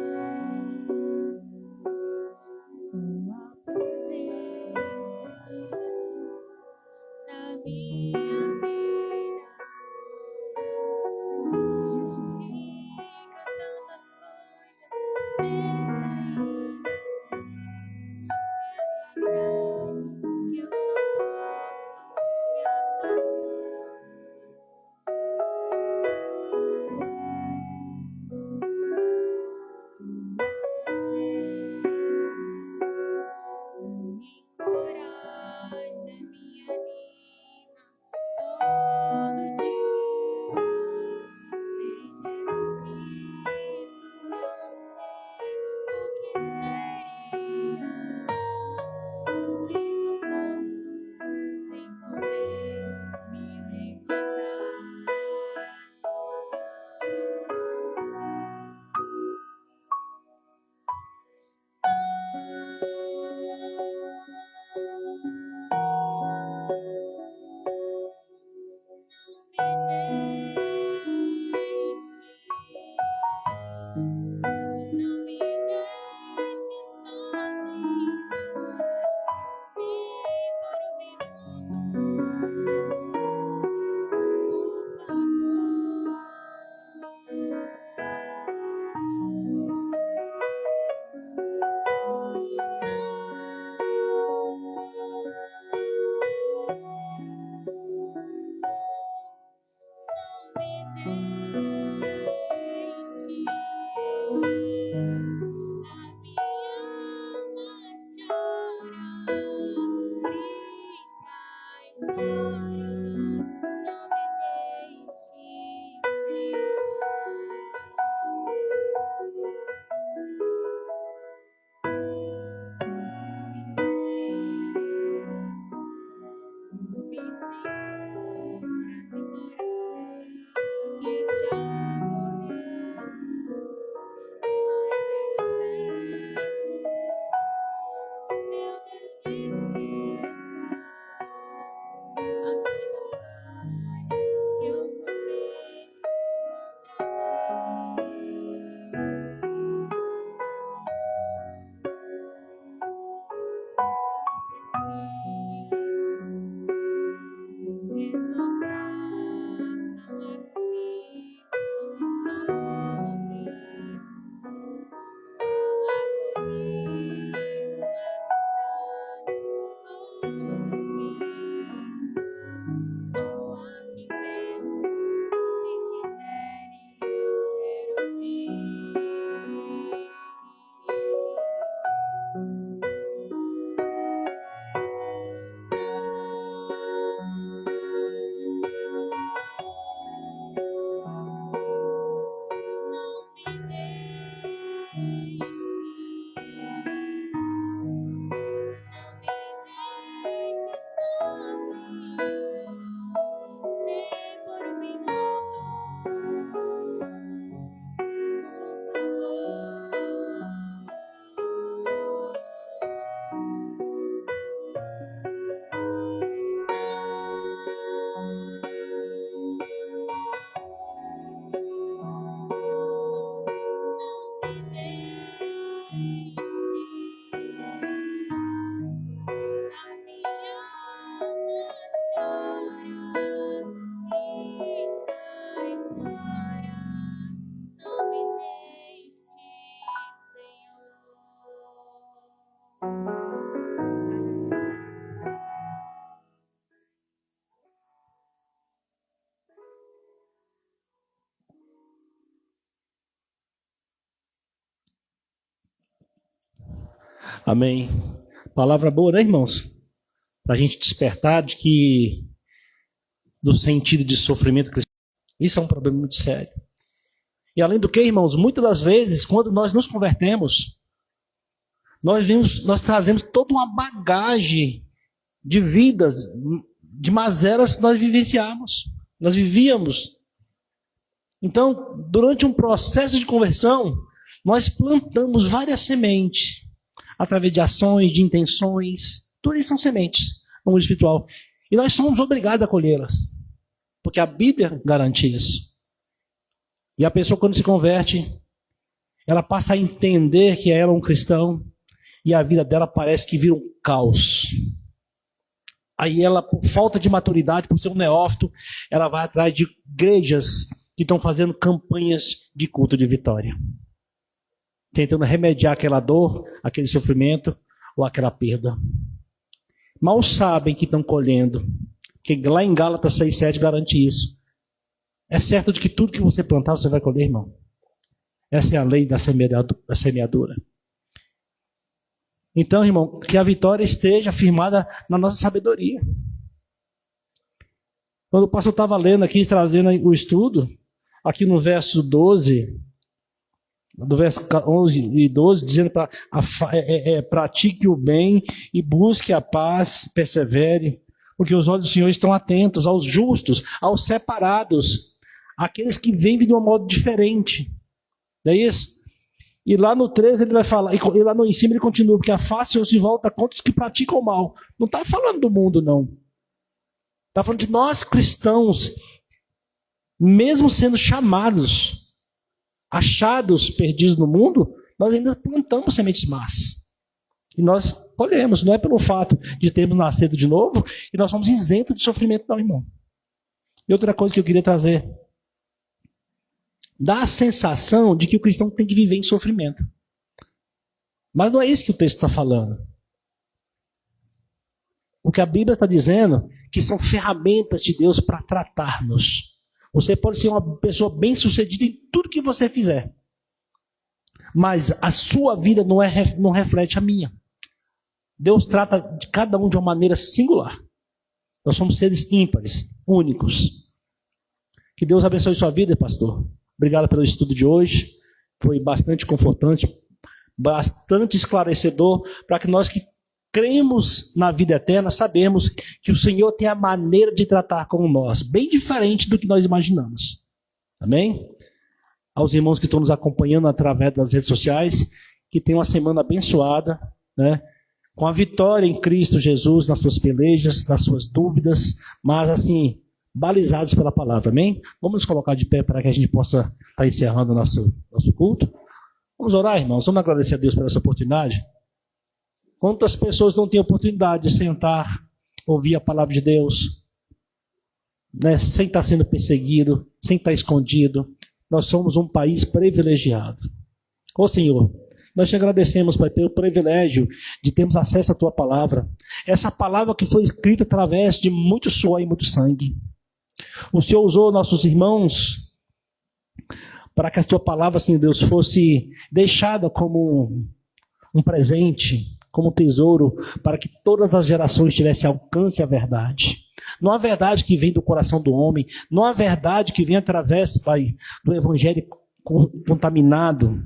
sua presença de Jesus na minha vida justifica tantas coisas fez aí, realidade que eu não posso me Amém. Palavra boa, né, irmãos? Para a gente despertar do sentido de sofrimento cristão. Isso é um problema muito sério. E além do que, irmãos, muitas das vezes, quando nós nos convertemos, nós trazemos toda uma bagagem de vidas, de mazelas que nós vivíamos. Então, durante um processo de conversão, nós plantamos várias sementes, através de ações, de intenções, tudo isso são sementes no mundo espiritual. E nós somos obrigados a colhê-las, porque a Bíblia garante isso. E a pessoa, quando se converte, ela passa a entender que ela é um cristão, e a vida dela parece que vira um caos. Aí ela, por falta de maturidade, por ser um neófito, ela vai atrás de igrejas que estão fazendo campanhas de culto de vitória, tentando remediar aquela dor, aquele sofrimento ou aquela perda. Mal sabem que estão colhendo, que lá em Gálatas 6,7 garante isso. É certo de que tudo que você plantar, você vai colher, irmão. Essa é a lei da semeadura. Então, irmão, que a vitória esteja firmada na nossa sabedoria. Quando o pastor estava lendo aqui, trazendo o estudo, aqui no verso 12, do verso 11 e 12, dizendo para pratique o bem e busque a paz, persevere, porque os olhos do Senhor estão atentos aos justos, aos separados, aqueles que vivem de um modo diferente. Não é isso? E lá no 13 ele vai falar, e lá no em cima ele continua, porque a face do Senhor se volta contra os que praticam o mal. Não está falando do mundo, não. Está falando de nós cristãos, mesmo sendo chamados, achados, perdidos no mundo, nós ainda plantamos sementes más. E nós colhemos, não é pelo fato de termos nascido de novo, e nós somos isentos de sofrimento, não, irmão. E outra coisa que eu queria trazer, dá a sensação de que o cristão tem que viver em sofrimento. Mas não é isso que o texto está falando. O que a Bíblia está dizendo, que são ferramentas de Deus para tratar-nos. Você pode ser uma pessoa bem-sucedida em tudo que você fizer, mas a sua vida não reflete a minha. Deus trata de cada um de uma maneira singular. Nós somos seres ímpares, únicos. Que Deus abençoe sua vida, pastor. Obrigado pelo estudo de hoje. Foi bastante confortante, bastante esclarecedor, para que nós que cremos na vida eterna, sabemos que o Senhor tem a maneira de tratar com nós, bem diferente do que nós imaginamos. Amém? Aos irmãos que estão nos acompanhando através das redes sociais, que tenham uma semana abençoada, né? Com a vitória em Cristo Jesus, nas suas pelejas, nas suas dúvidas, mas assim, balizados pela palavra, amém? Vamos nos colocar de pé para que a gente possa estar encerrando o nosso culto. Vamos orar, irmãos, vamos agradecer a Deus por essa oportunidade. Quantas pessoas não têm oportunidade de sentar, ouvir a palavra de Deus, né, sem estar sendo perseguido, sem estar escondido. Nós somos um país privilegiado. Ô Senhor, nós te agradecemos, Pai, pelo privilégio de termos acesso à Tua palavra. Essa palavra que foi escrita através de muito suor e muito sangue. O Senhor usou nossos irmãos para que a Tua palavra, Senhor Deus, fosse deixada como um presente, como um tesouro, para que todas as gerações tivessem alcance à verdade. Não a verdade que vem do coração do homem, não a verdade que vem através, Pai, do evangelho contaminado,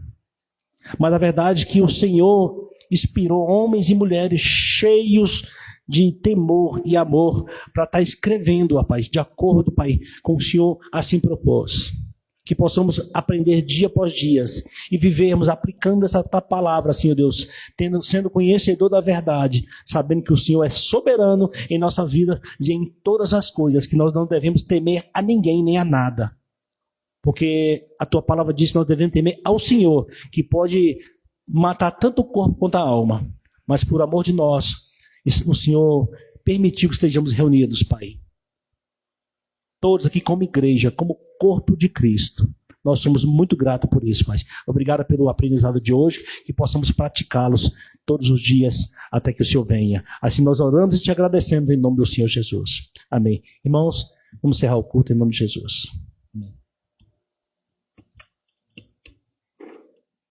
mas a verdade que o Senhor inspirou homens e mulheres cheios de temor e amor para estar escrevendo, Pai, de acordo, Pai, com o Senhor assim propôs. Que possamos aprender dia após dia e vivermos aplicando essa palavra, Senhor Deus, sendo conhecedor da verdade, sabendo que o Senhor é soberano em nossas vidas e em todas as coisas, que nós não devemos temer a ninguém nem a nada. Porque a Tua palavra diz que nós devemos temer ao Senhor, que pode matar tanto o corpo quanto a alma. Mas por amor de nós, o Senhor permitiu que estejamos reunidos, Pai. Todos aqui como igreja, como corpo de Cristo. Nós somos muito gratos por isso, Pai. Obrigado pelo aprendizado de hoje, que possamos praticá-los todos os dias até que o Senhor venha. Assim nós oramos e te agradecemos em nome do Senhor Jesus. Amém. Irmãos, vamos encerrar o culto em nome de Jesus.